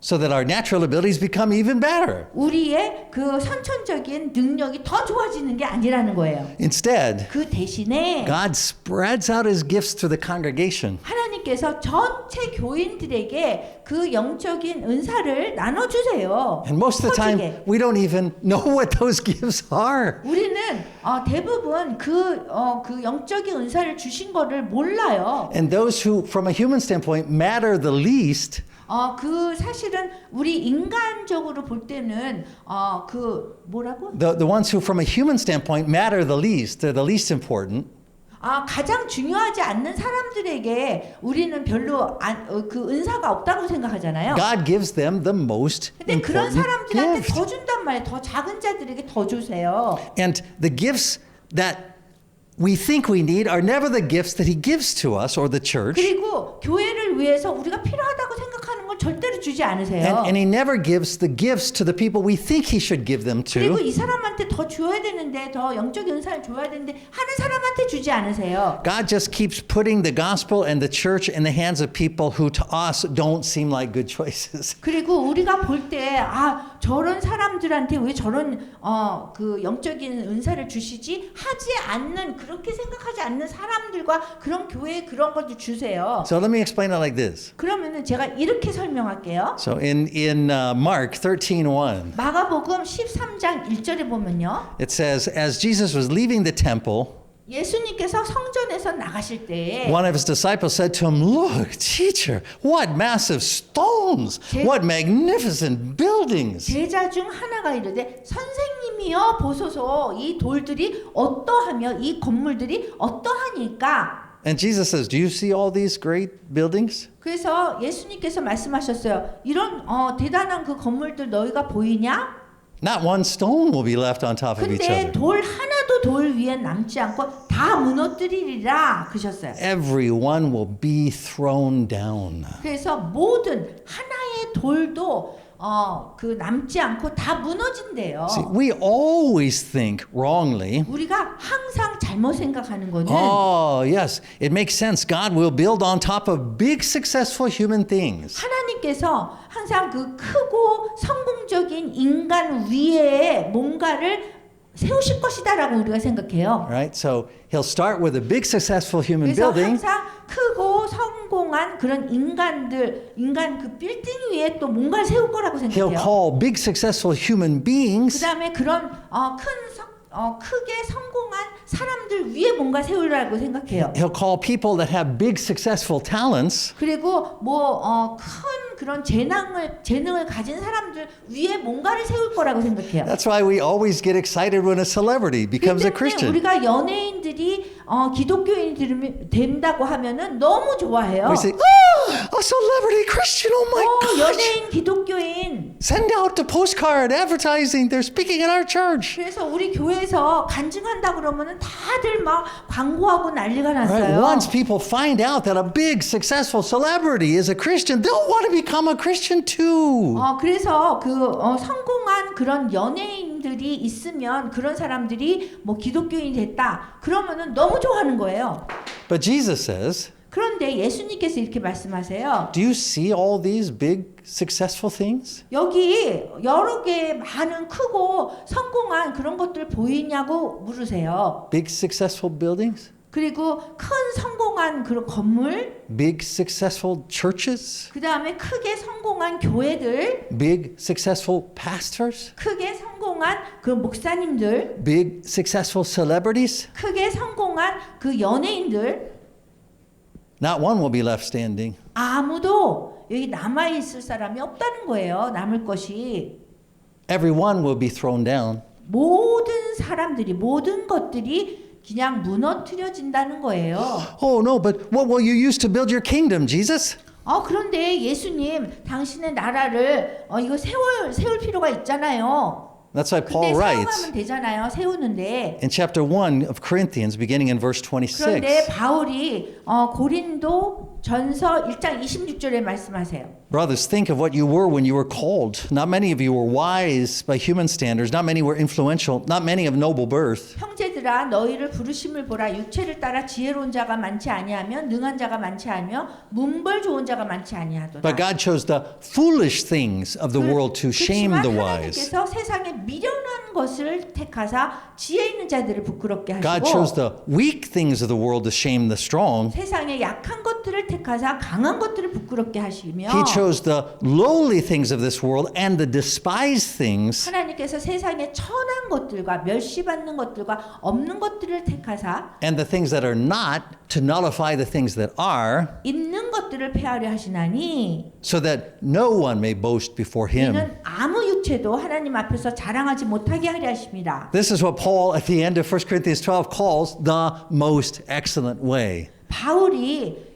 So that our natural abilities become even better. 우리의 그 선천적인 능력이 더 좋아지는 게 아니라는 거예요. Instead, 그 대신에 God spreads out his gifts to the congregation. 하나님께서 전체 교인들에게 그 영적인 은사를 나눠주세요. And most of the time, 퍼지게. we don't even know what those gifts are. 우리는 대부분 그 영적인 은사를 주신 거를 몰라요. And those who, from a human standpoint, matter the least 그 사실은 우리 인간적으로 볼 때는 그 뭐라고? the ones who, from a human standpoint, matter the least, they're the least important, 가장 중요하지 않는 사람들에게 우리는 별로 그 은사가 없다고 생각하잖아요. God gives them the most 근데 그런 important 사람들한테 gift. 더 준단 말이에요. 더 작은 자들에게 더 주세요. And the gifts that we think we need are never the gifts that he gives to us or the church. 그리고 교회를 위해서 우리가 필요하다고 생각하는 걸 절대로 주지 않으세요. And he never gives the gifts to the people we think he should give them 그리고 to. 이 사람한테 더 줘야 되는데 더 영적 은사를 줘야 되는데 하는 사람한테 주지 않으세요. God just keeps putting the gospel and the church in the hands of people who to us don't seem like good choices. 그리고 우리가 볼 때 저런 사람들한테 왜 저런 그 영적인 은사를 주시지 하지 않는 그렇게 생각하지 않는 사람들과 그런 교회에 그런 것도 주세요. So let me explain it like this. 그러면은 제가 이렇게 설명할게요. So in Mark 13:1, 마가복음 13장 1절에 보면요. it says, as Jesus was leaving the temple, 예수님께서 성전에서 나가실 때에 one of his disciples said to him, "Look, teacher, what massive stones! What magnificent buildings!" 제자 중 하나가 이르되 선생님이여 보소서 이 돌들이 어떠하며 이 건물들이 어떠하니까. And Jesus says, "Do you see all these great buildings? 그래서 예수님께서 말씀하셨어요. 이런 대단한 그 건물들 너희가 보이냐? Not one stone will be left on top of each 근데 other. 돌 하나도 돌 위에 남지 않고 다 무너뜨리리라 그러셨어요. Everyone will be thrown down." 그래서 모든 하나의 돌도 그 남지 않고 다 무너진대요. See, we always think wrongly 우리가 항상 잘못 생각하는 거는 Oh, yes. It makes sense. God will build on top of big, successful human things. 하나님께서 항상 그 크고 성공적인 인간 위에 뭔가를 세우실 것이다라고 우리가 생각해요. Right? So he'll start with a big, successful human 그래서 building. 항상 크고 성공한 그런 인간 그 빌딩 위에 또 뭔가를 세울 거라고 He'll 생각해요. call big, successful human beings. 그 다음에 그런 크게 성공한 사람들 위에 뭔가 세우려고 생각해요. He'll call people that have big, successful talents. 그리고 큰 그런 재능을 가진 사람들 위에 뭔가를 세울 거라고 생각해요. That's why we always get excited when a celebrity becomes a 그렇기 때문에 Christian. 우리가 연예인들이 기독교인이 된다고 하면은 너무 좋아해요. We say, oh, a celebrity Christian, oh my gosh. 연예인 기독교인. Send out the postcard advertising. They're speaking at our church. 그래서 우리 교회에서 간증한다 그러면은 다들 막 광고하고 난리가 Right? 났어요. Once people find out that a big, successful celebrity is a Christian, they'll want to become a Christian too. 그래서 성공한 그런 연예인들이 있으면 그런 사람들이 뭐 기독교인이 됐다. 그러면은 너무 좋아하는 거예요. But Jesus says, 그런데 예수님께서 이렇게 말씀하세요. do you see all these big, successful things? 여기 여러 개 많은 크고 성공한 그런 것들 보이냐고 물으세요. Big, successful buildings? 그리고 큰 성공한 그런 건물, Big, successful churches? 그 다음에 크게 성공한 교회들, Big, successful pastors? 크게 성공한 그 목사님들, Big, successful celebrities? 크게 성공한 그 연예인들, Not one will be left standing. 아무도 여기 남아 있을 사람이 없다는 거예요. 남을 것이. Everyone will be thrown down. 모든 사람들이 모든 것들이 그냥 무너뜨려진다는 거예요. Oh no, but what will you use to build your kingdom, Jesus? 그런데 예수님, 당신의 나라를 이거 세울 필요가 있잖아요. That's why 근데 Paul writes 세워가면 되잖아요. 세우는데. in chapter 1 of Corinthians, beginning in verse 그런데 26. 바울이 고린도 전서 1장 26절에 말씀하세요. Brothers, think of what you were when you were called. Not many of you were wise by human standards. Not many were influential. Not many of noble birth. 형제들아 너희를 부르심을 보라. 육체를 따라 지혜로운 자가 많지 아니하며 능한 자가 많지 않으며 문벌 좋은 자가 많지 아니하도다. But God chose the foolish things of the world to shame 그렇지만 the wise. 하나님께서 세상에 미련한 것을 택하사 지혜 있는 자들을 부끄럽게 God chose 하시고 the weak things of the world to shame the strong. 세상에 약한 것들을 택하사 강한 것들을 부끄럽게 하시며 He chose the lowly things of this world and the despised things 하나님께서 세상에 천한 것들과 멸시받는 것들과 없는 것들을 택하사 and the things that are not to nullify the things that are, 있는 것들을 폐하려 하시나니 so that no one may boast before him. 이는 아무 육체도 하나님 앞에서 자랑하지 못하게 하려 하십니다. This is what Paul at the end of 1 Corinthians 12 calls the most excellent way. 바울이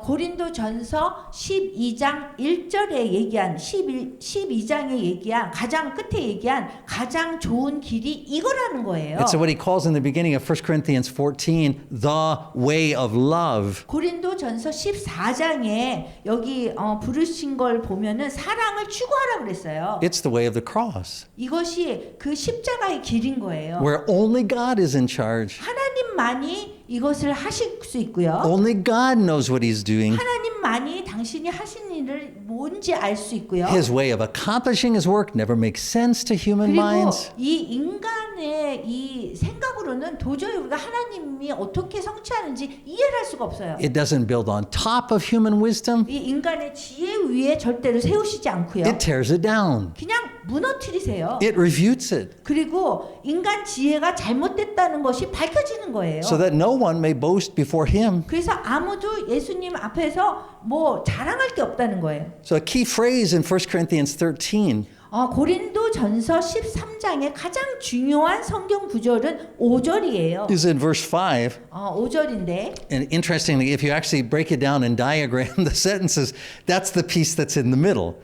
고린도 전서 12장 1절에 얘기한 12장에 얘기한 가장 끝에 얘기한 가장 좋은 길이 이거라는 거예요. It's what he calls in the beginning of 1 Corinthians 14 the way of love. 고린도 전서 14장에 여기 부르신 걸 보면은 사랑을 추구하라 그랬어요. It's the way of the cross, 이것이 그 십자가의 길인 거예요. where only God is in charge. 하나님만이 이것을 하실 수 있고요. Only God knows what he's doing. 하나님만이 당신이 하신 일을 뭔지 알 수 있고요. His way of accomplishing his work never makes sense to human 그리고 minds. 이 인간의 이 생각으로는 도저히 우리가 하나님이 어떻게 성취하는지 이해를 할 수가 없어요. It doesn't build on top of human wisdom. 이 인간의 지혜 위에 절대로 세우시지 않고요. It tears it down. 그냥 무너뜨리세요. It refutes it 그리고 인간 지혜가 잘못됐다는 것이 밝혀지는 거예요. so that no one may boast before him. 그래서 아무도 예수님 앞에서 뭐 자랑할 게 없다는 거예요. So a key phrase in 1 Corinthians 13 고린도 전서 13장의 가장 중요한 성경 구절은 5절이에요. is in verse 5. 5절인데 And interestingly, if you actually break it down and diagram the sentences, that's the piece that's in the middle.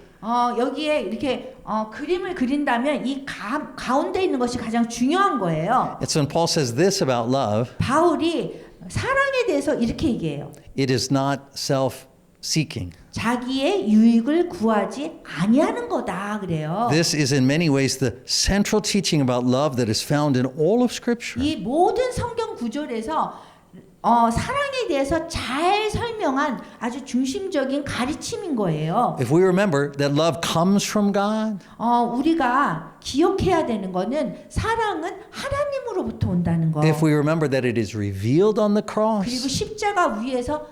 여기에 이렇게 그림을 그린다면 이 가운데 있는 것이 가장 중요한 거예요. It's when Paul says this about love. 바울이 사랑에 대해서 이렇게 얘기해요. It is not self seeking. 자기의 유익을 구하지 아니하는 거다 그래요. This is in many ways the central teaching about love that is found in all of Scripture. 이 모든 성경 구절에서 사랑에 대해서 잘 설명한 아주 중심적인 가르침인 거예요. If we remember that love comes from God, 우리가 기억해야 되는 거는 사랑은 하나님으로부터 온다는 거. if we remember that it is revealed on the 그리고 cross, 십자가 위에서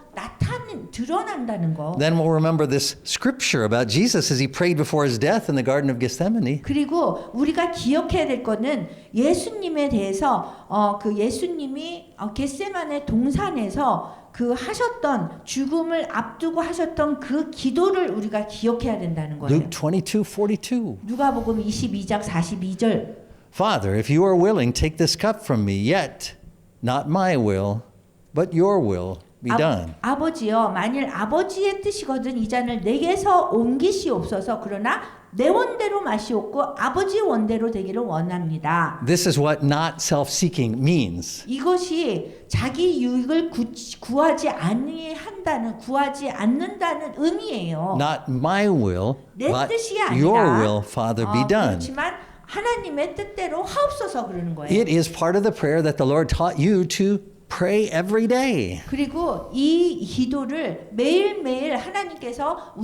드러난다는 거. then we'll remember this scripture about Jesus as he prayed before his death in the Garden of Gethsemane. 그리고 우리가 기억해야 될 거는 예수님에 대해서 그 예수님이 겟세마네 동산에서 그 하셨던 죽음을 앞두고 하셨던 그 기도를 우리가 기억해야 된다는 거예요. Luke 22:42. 누가복음 22장 42절. Father, if you are willing, take this cup from me, yet not my will, but your will be done. 아버지여, 만일 아버지의 뜻이거든 이 잔을 내게서 옮기시옵소서. 그러나 내 원대로 마시옵고 아버지 원대로 되기를 원합니다. This is what not self-seeking means. 이것이 자기 유익을 구하지 않는다는 의미예요. Not my will, 내 but 뜻이 아니라 your will, Father, be done. 그렇지만 하나님의 뜻대로 하옵소서 그러는 거예요. It is part of the prayer that the Lord taught you to pray every day. 그리고 이 기도를 매일매일 하나님께서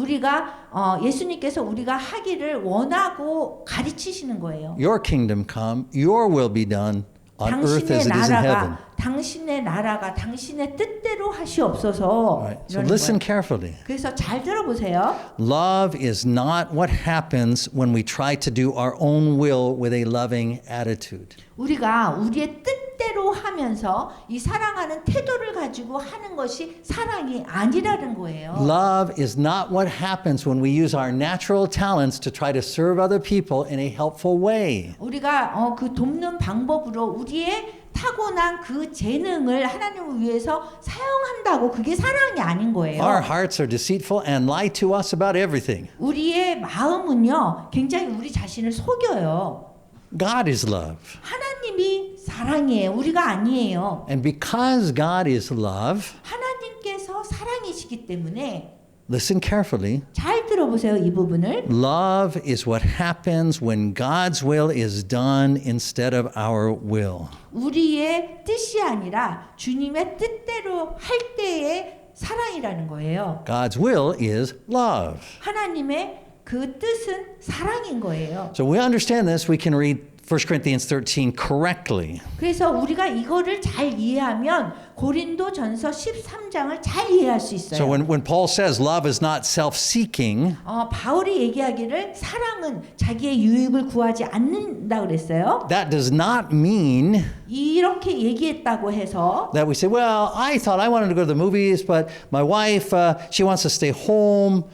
예수님께서 우리가 하기를 원하고 가르치시는 거예요. Your kingdom come, your will be done on earth as it is in heaven. 당신의 나라가 당신의 뜻대로 하시옵소서. Right. So 이러는 listen 거예요. carefully. 그래서 잘 들어보세요. Love is not what happens when we try to do our own will with a loving attitude. 우리가 우리의 뜻대로 하면서 이 사랑하는 태도를 가지고 하는 것이 사랑이 아니라는 거예요. Love is not what happens when we use our natural talents to try to serve other people in a helpful way. 우리가 그 돕는 방법으로 우리의 타고난 그 재능을 하나님을 위해서 사용한다고 그게 사랑이 아닌 거예요. Our hearts are deceitful and lie to us about everything. 우리의 마음은요, 굉장히 우리 자신을 속여요. God is love. 하나님이 사랑이에요. 우리가 아니에요. And because God is love, 하나님께서 사랑이시기 때문에 listen carefully. 잘 들어보세요, 이 부분을. Love is what happens when God's will is done instead of our will. 우리의 뜻이 아니라 주님의 뜻대로 할 때의 사랑이라는 거예요. God's will is love. 하나님의 그 뜻은 사랑인 거예요. So we understand this, we can read 1 Corinthians 13 correctly. 그래서 우리가 이거를 잘 이해하면 고린도전서 13장을 잘 이해할 수 있어요. So when Paul says love is not self-seeking, 바울이 얘기하기를 사랑은 자기의 유익을 구하지 않는다 그랬어요. that does not mean 이렇게 얘기했다고 해서 that we say, well, I thought I wanted to go to the movies, but my wife, she wants to stay home.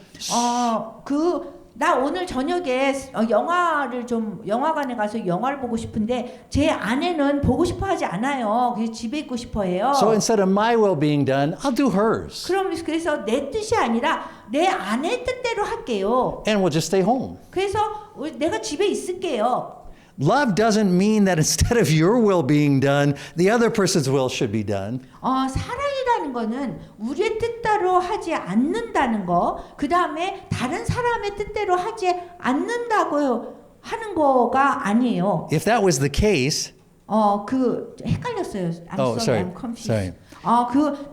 나 오늘 저녁에 영화관에 가서 영화를 보고 싶은데 제 아내는 보고 싶어 하지 않아요. 그래서 집에 있고 싶어 해요. So instead of my will being done, I'll do hers. 그래서 내 뜻이 아니라 내 아내 뜻대로 할게요. And we'll just stay home. 그래서 내가 집에 있을게요. Love doesn't mean that instead of your will being done, the other person's will should be done. 사랑이라는 거는 우리의 뜻대로 하지 않는다는 거, 그 다음에 다른 사람의 뜻대로 하지 않는다고 하는 거가 아니에요. If that was the case, 헷갈렸어요. I'm confused. Sorry.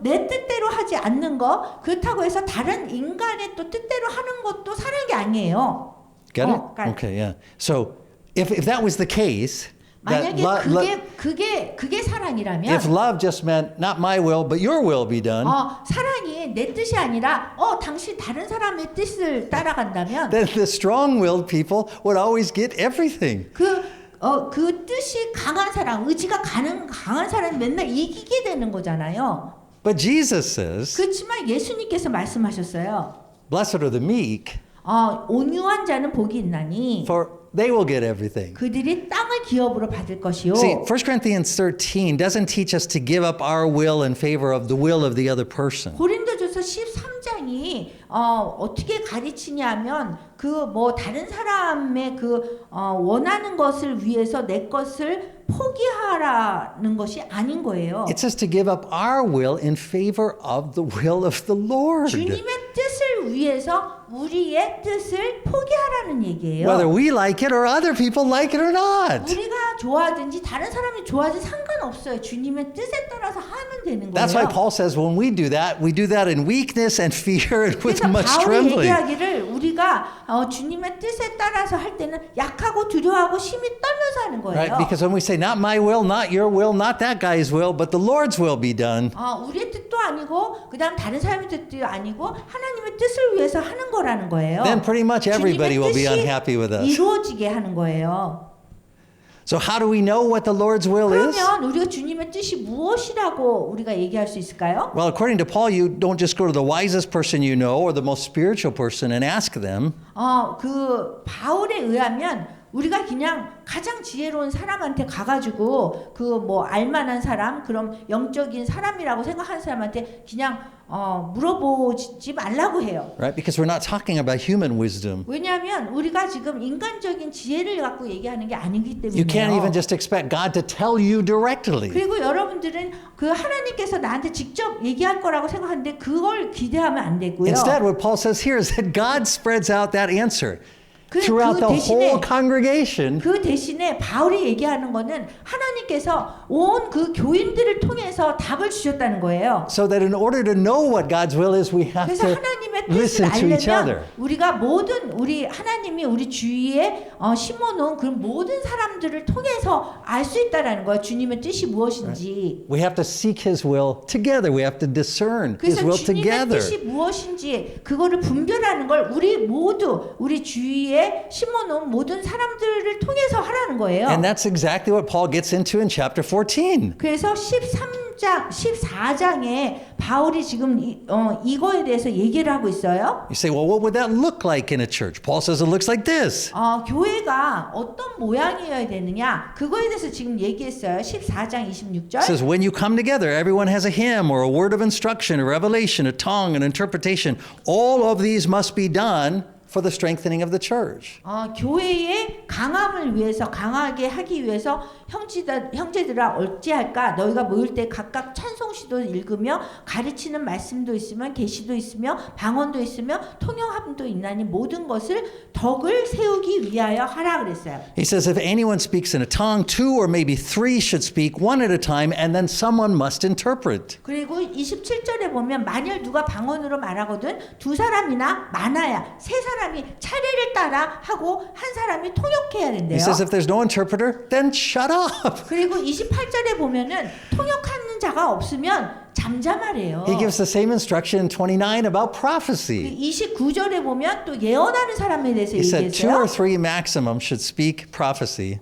내 뜻대로 하지 않는 거, 그렇다고 해서 다른 인간의 또 뜻대로 하는 것도 사랑이 아니에요. Get it? Okay, yeah. So if that was the case, 만약에 그게 사랑이라면, if love just meant not my will but your will be done, 사랑이 내 뜻이 아니라 당신 다른 사람의 뜻을 따라간다면, then the strong-willed people would always get everything. 그 뜻이 강한 사람, 의지가 강한 사람이 맨날 이기게 되는 거잖아요. But Jesus says, 그렇지만 예수님께서 말씀하셨어요. blessed are the meek, 온유한 자는 복이 있나니 for they will get everything. 그들이 땅을 기업으로 받을 것이요. See, 1 Corinthians 13 doesn't teach us to give up our will in favor of the will of the other person. 고린도전서 13장이 어떻게 가르치냐면 다른 사람의 원하는 것을 위해서 내 것을 포기하라는 것이 아닌 거예요. It says to give up our will in favor of the will of the Lord. 주님의 뜻을 위해서 우리의 뜻을 포기하라는 얘기예요. whether we like it or other people like it or not. 우리가 좋아하든지 다른 사람이 좋아하든지 상관없어요. 주님의 뜻에 따라서 하면 되는 That's why 거예요. Paul says when we do that in weakness and fear and with 그래서 much 바울이 trembling. 얘기하기를 우리가 주님의 뜻에 따라서 할 때는 약하고 두려워하고 심히 떨면서 하는 거예요. Right? Because when we say, not my will, not your will, not that guy's will, but the Lord's will be done, 우리의 뜻도 아니고 그다음 다른 사람의 뜻도 아니고 하나님의 뜻을 위해서 하는 거라는 거예요. then pretty much everybody will be unhappy with us. 이루어지게 하는 거예요. So how do we know what the Lord's will is? 그러면 우리가 주님의 뜻이 무엇이라고 우리가 얘기할 수 있을까요? Well, according to Paul, you don't just go to the wisest person you know or the most spiritual person and ask them. 그 바울에 의하면 우리가 그냥 가장 지혜로운 사람한테 가가지고 그 뭐 알만한 사람, 그럼 영적인 사람이라고 생각하는 사람한테 그냥 물어보지 말라고 해요. Right? Because we're not talking about human wisdom. 왜냐하면 우리가 지금 인간적인 지혜를 갖고 얘기하는 게 아니기 You can't even 때문에요. just expect God to tell you directly. 그리고 여러분들은 그 하나님께서 나한테 직접 얘기할 거라고 생각하는데 그걸 기대하면 안 되고요. Instead, what Paul says here is that God spreads out that answer 그 throughout the whole 대신에 congregation. 그 대신에 바울이 얘기하는 거는 하나님께서 온 그 교인들을 통해서 답을 주셨다는 거예요. So that in order to know what God's will is, we have 그래서 to 하나님의 뜻을 listen to each other. 알려면 우리가 모든 우리 하나님이 우리 주위에 심어놓은 그 모든 사람들을 통해서 알 수 있다라는 거예요. 주님의 뜻이 무엇인지. We have to seek His will together. We have to discern His 그래서 will 주님의 together. 뜻이 무엇인지 그거를 분별하는 걸 우리 모두 우리 주위에 심어놓은 모든 사람들을 통해서 하라는 거예요. And that's exactly what Paul gets into in chapter 14. 그래서 14장에 바울이 지금 이거에 대해서 얘기를 하고 있어요. You say, well, what would that look like in a church? Paul says it looks like this. 교회가 어떤 모양이어야 되느냐 그거에 대해서 지금 얘기했어요. 14장 26절. It says, when you come together, everyone has a hymn or a word of instruction, a revelation, a tongue, an interpretation. All of these must be done for the strengthening of the church. 교회의 강함을 위해서 강하게 하기 위해서 형제들아 어찌할까 너희가 모일 때 각각 찬송시도 읽으며 가르치는 말씀도 있으면 계시도 있으며 방언도 있으며 통역함도 있나니 모든 것을 덕을 세우기 위하여 하라 그랬어요. He says, if anyone speaks in a tongue, 2 or maybe 3 should speak one at a time, and then someone must interpret. 그리고 27절에 보면 만일 누가 방언으로 말하거든 두 사람이나 많아야 세 사람이 차례를 따라 하고 한 사람이 통역해야 된대요. He says, if there's no interpreter, then shut up. 그리고 28절에 보면은 통역하는 자가 없으면 잠잠하래요. He gives the same instruction in 29 about prophecy. 29절에 보면 또 예언하는 사람에 대해서 He said 2 or 얘기했어요. 3 maximum should speak prophecy.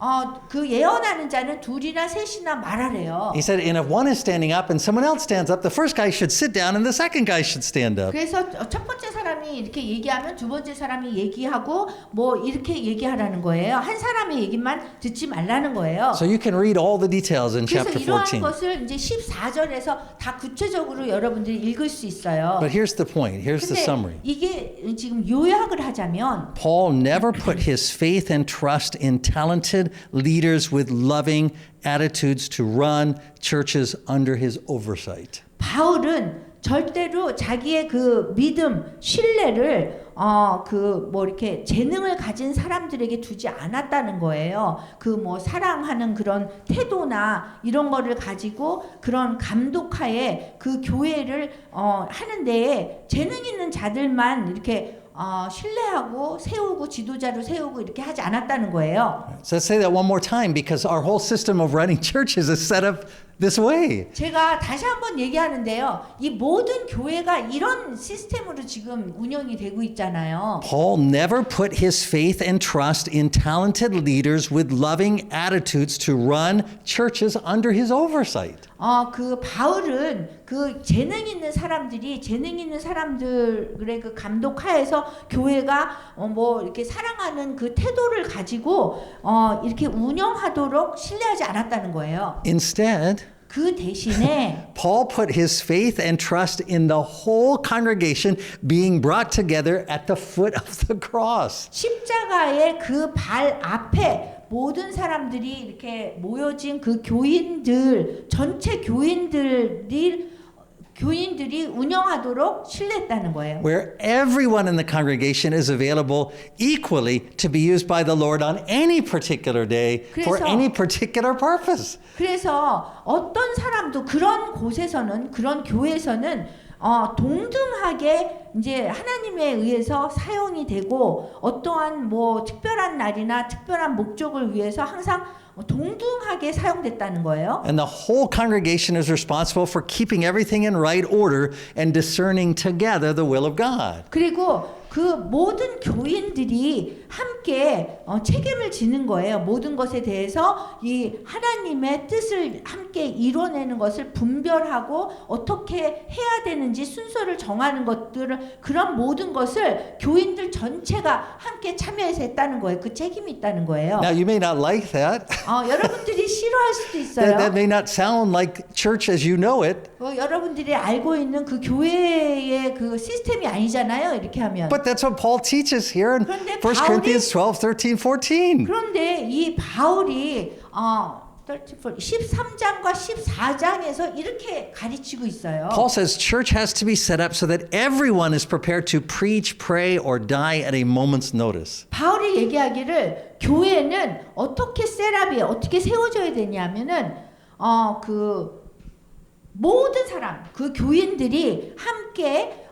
그 예언하는 자는 둘이나 셋이나 말하래요. He said, and if one is standing up and someone else stands up, the first guy should sit down and the second guy should stand up. 그래서 첫 번째 사람이 이렇게 얘기하면 두 번째 사람이 얘기하고 뭐 이렇게 얘기하라는 거예요. 한 사람의 얘기만 듣지 말라는 거예요. So you can read all the details in 그래서 chapter 이러한 14. 것을 이제 14절에서 다 구체적으로 여러분들이 읽을 수 있어요. But here's the point. Here's the 근데 summary. 이게 지금 요약을 하자면 Paul never put his faith and trust in talented leaders with loving attitudes to run churches under his oversight. 바울은 절대로 자기의 그 믿음, 신뢰를 그 뭐 이렇게 재능을 가진 사람들에게 두지 않았다는 거예요. 그 뭐 사랑하는 그런 태도나 이런 거를 가지고 그런 감독하에 그 교회를 하는 데에 재능 있는 자들만 이렇게 신뢰하고 세우고 지도자로 세우고 이렇게 하지 않았다는 거예요. So let's say that one more time because our whole system of running churches is set up this way. 제가 다시 한번 얘기하는데요. 이 모든 교회가 이런 시스템으로 지금 운영이 되고 있잖아요. Paul never put his faith and trust in talented leaders with loving attitudes to run churches under his oversight. 그 바울은 그 재능 있는 사람들이 재능 있는 사람들의 그 감독하에서 교회가 뭐 이렇게 사랑하는 그 태도를 가지고 이렇게 운영하도록 신뢰하지 않았다는 거예요. Instead, 그 대신에 Paul put his faith and trust in the whole congregation being brought together at the foot of the cross. 십자가의 그 발 앞에 모든 사람들이 이렇게 모여진 그 교인들 전체 교인들이 교인들이 운영하도록 신뢰했다는 거예요. where everyone in the congregation is available equally to be used by the Lord on any particular day for 그래서- any particular purpose. 그래서 어떤 사람도 그런 곳에서는 그런 교회에서는 동등하게 이제 하나님에 의해서 사용이 되고 어떠한 뭐 특별한 날이나 특별한 목적을 위해서 항상 동등하게 사용됐다는 거예요. And the whole congregation is responsible for keeping everything in right order and discerning together the will of God. 그리고 그 모든 교인들이 함께 책임을 지는 거예요. 모든 것에 대해서 이 하나님의 뜻을 함께 이뤄내는 것을 분별하고 어떻게 해야 되는지 순서를 정하는 것들을 그런 모든 것을 교인들 전체가 함께 참여해서 했다는 거예요. 그 책임이 있다는 거예요. Now, you may not like that. 여러분들이 싫어할 수도 있어요. That may not sound like church as you know it, 여러분들이 알고 있는 그 교회의 그 시스템이 아니잖아요. 이렇게 하면. but that's what Paul teaches here in 그런데 1 Corinthians 12, 13, 14. 그런데 이 바울이 13장과 14장에서 이렇게 가르치고 있어요. Paul says church has to be set up so that everyone is prepared to preach, pray, or die at a moment's notice. 바울이 얘기하기를 교회는 어떻게 셋업이 어떻게 세워져야 되냐면은 그 모든 사람 그 교인들이 함께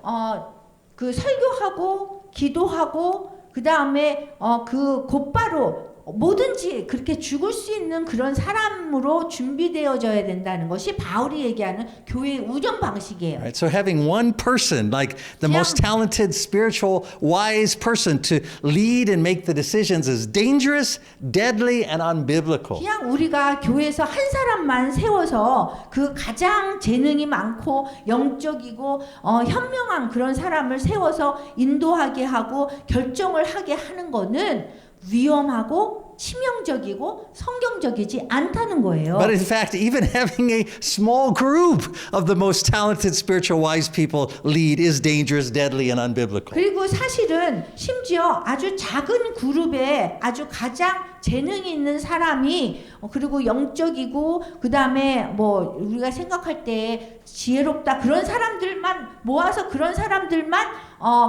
그 설교하고 기도하고 그 다음에 그 곧바로 뭐든지 그렇게 죽을 수 있는 그런 사람으로 준비되어져야 된다는 것이 바울이 얘기하는 교회의 운영 방식이에요. Right? So having one person, like the most talented, spiritual, wise person to lead and make the decisions is dangerous, deadly, and unbiblical. 그냥 우리가 교회에서 한 사람만 세워서 그 가장 재능이 많고 영적이고 현명한 그런 사람을 세워서 인도하게 하고 결정을 하게 하는 거는 위험하고 치명적이고 성경적이지 않다는 거예요. But in fact, even having a small group of the most talented, spiritual, wise people lead is dangerous, deadly, and unbiblical. 그리고 사실은 심지어 아주 작은 그룹에 아주 가장 재능이 있는 사람이 그리고 영적이고 그 다음에 뭐 우리가 생각할 때 지혜롭다 그런 사람들만 모아서 그런 사람들만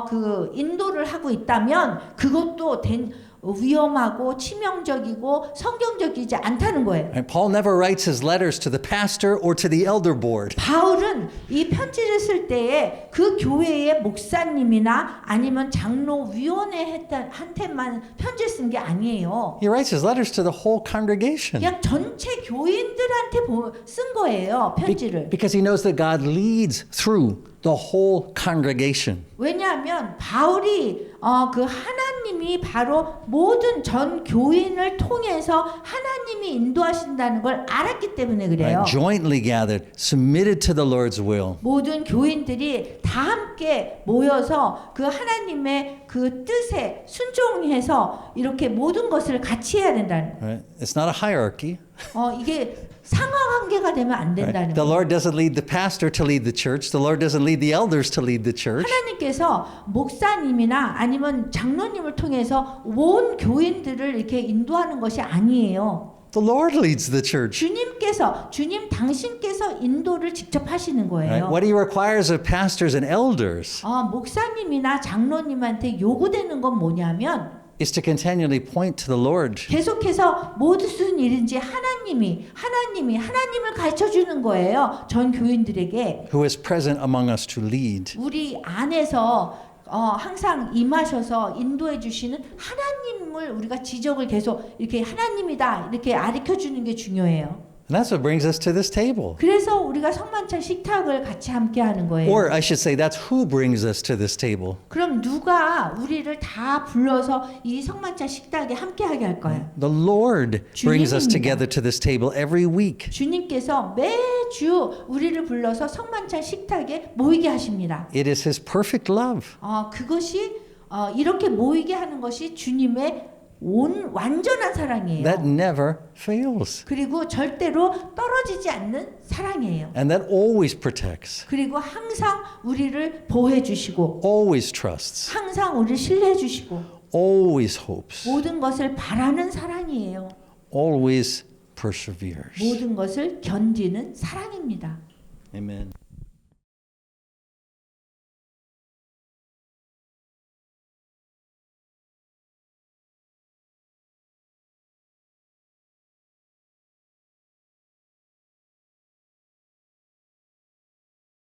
그 인도를 하고 있다면 그것도 위험하고 치명적이고 성경적이지 않다는 거예요. And Paul never writes his letters to the pastor or to the elder board. 바울은 이 편지를 쓸 때에 그 교회의 목사님이나 아니면 장로위원회한테만 편지를 쓴 게 아니에요. He writes his letters to the whole congregation. 그냥 전체 교인들한테 쓴 거예요, 편지를. Because he knows that God leads through the whole congregation. 왜냐하면 바울이 그 하나님이 바로 모든 전 교인을 통해서 하나님이 인도하신다는 걸 알았기 때문에 그래요. Right? Jointly gathered, submitted to the Lord's will. 모든 교인들이 다 함께 모여서 그 하나님의 그 뜻에 순종해서 이렇게 모든 것을 같이 해야 된다는 거예요. Right? It's not a hierarchy. 이게 상하관계가 되면 안 된다는 Right? The 거예요. Lord doesn't lead the pastor to lead the church. The Lord doesn't lead the elders to lead the church. 하나님께서 목사님이나 아니면 장로님을 통해서 온 교인들을 이렇게 인도하는 것이 아니에요. The Lord leads the church. 주님 당신께서 인도를 직접 하시는 Right? 거예요. What he requires of pastors and elders 목사님이나 장로님한테 요구되는 건 뭐냐면 is to continually point to the Lord. 계속해서 무슨 일인지 하나님을 가르쳐 주는 거예요. 전 교인들에게 Who is present among us to lead. 우리 안에서 항상 임하셔서 인도해 주시는 하나님을 우리가 지적을 계속 이렇게 하나님이다 이렇게 가르쳐 주는 게 중요해요. And that's what brings us to this table. 그래서 우리가 성만찬 식탁을 같이 함께 하는 거예요. Or I should say, that's who brings us to this table. 그럼 누가 우리를 다 불러서 이 성만찬 식탁에 함께하게 할까요? The Lord brings us 주님입니다. together to this table every week. 주님께서 매주 우리를 불러서 성만찬 식탁에 모이게 하십니다. It is His perfect love. 그것이 이렇게 모이게 하는 것이 주님의 완전한 사랑이에요. That never fails. 그리고 절대로 떨어지지 않는 사랑이에요. And that always protects, 그리고 항상 우리를 보호해 주시고 always trusts, 항상 우리를 신뢰해 주시고 always hopes, 모든 것을 바라는 사랑이에요. always perseveres. 모든 것을 견디는 사랑입니다. Amen.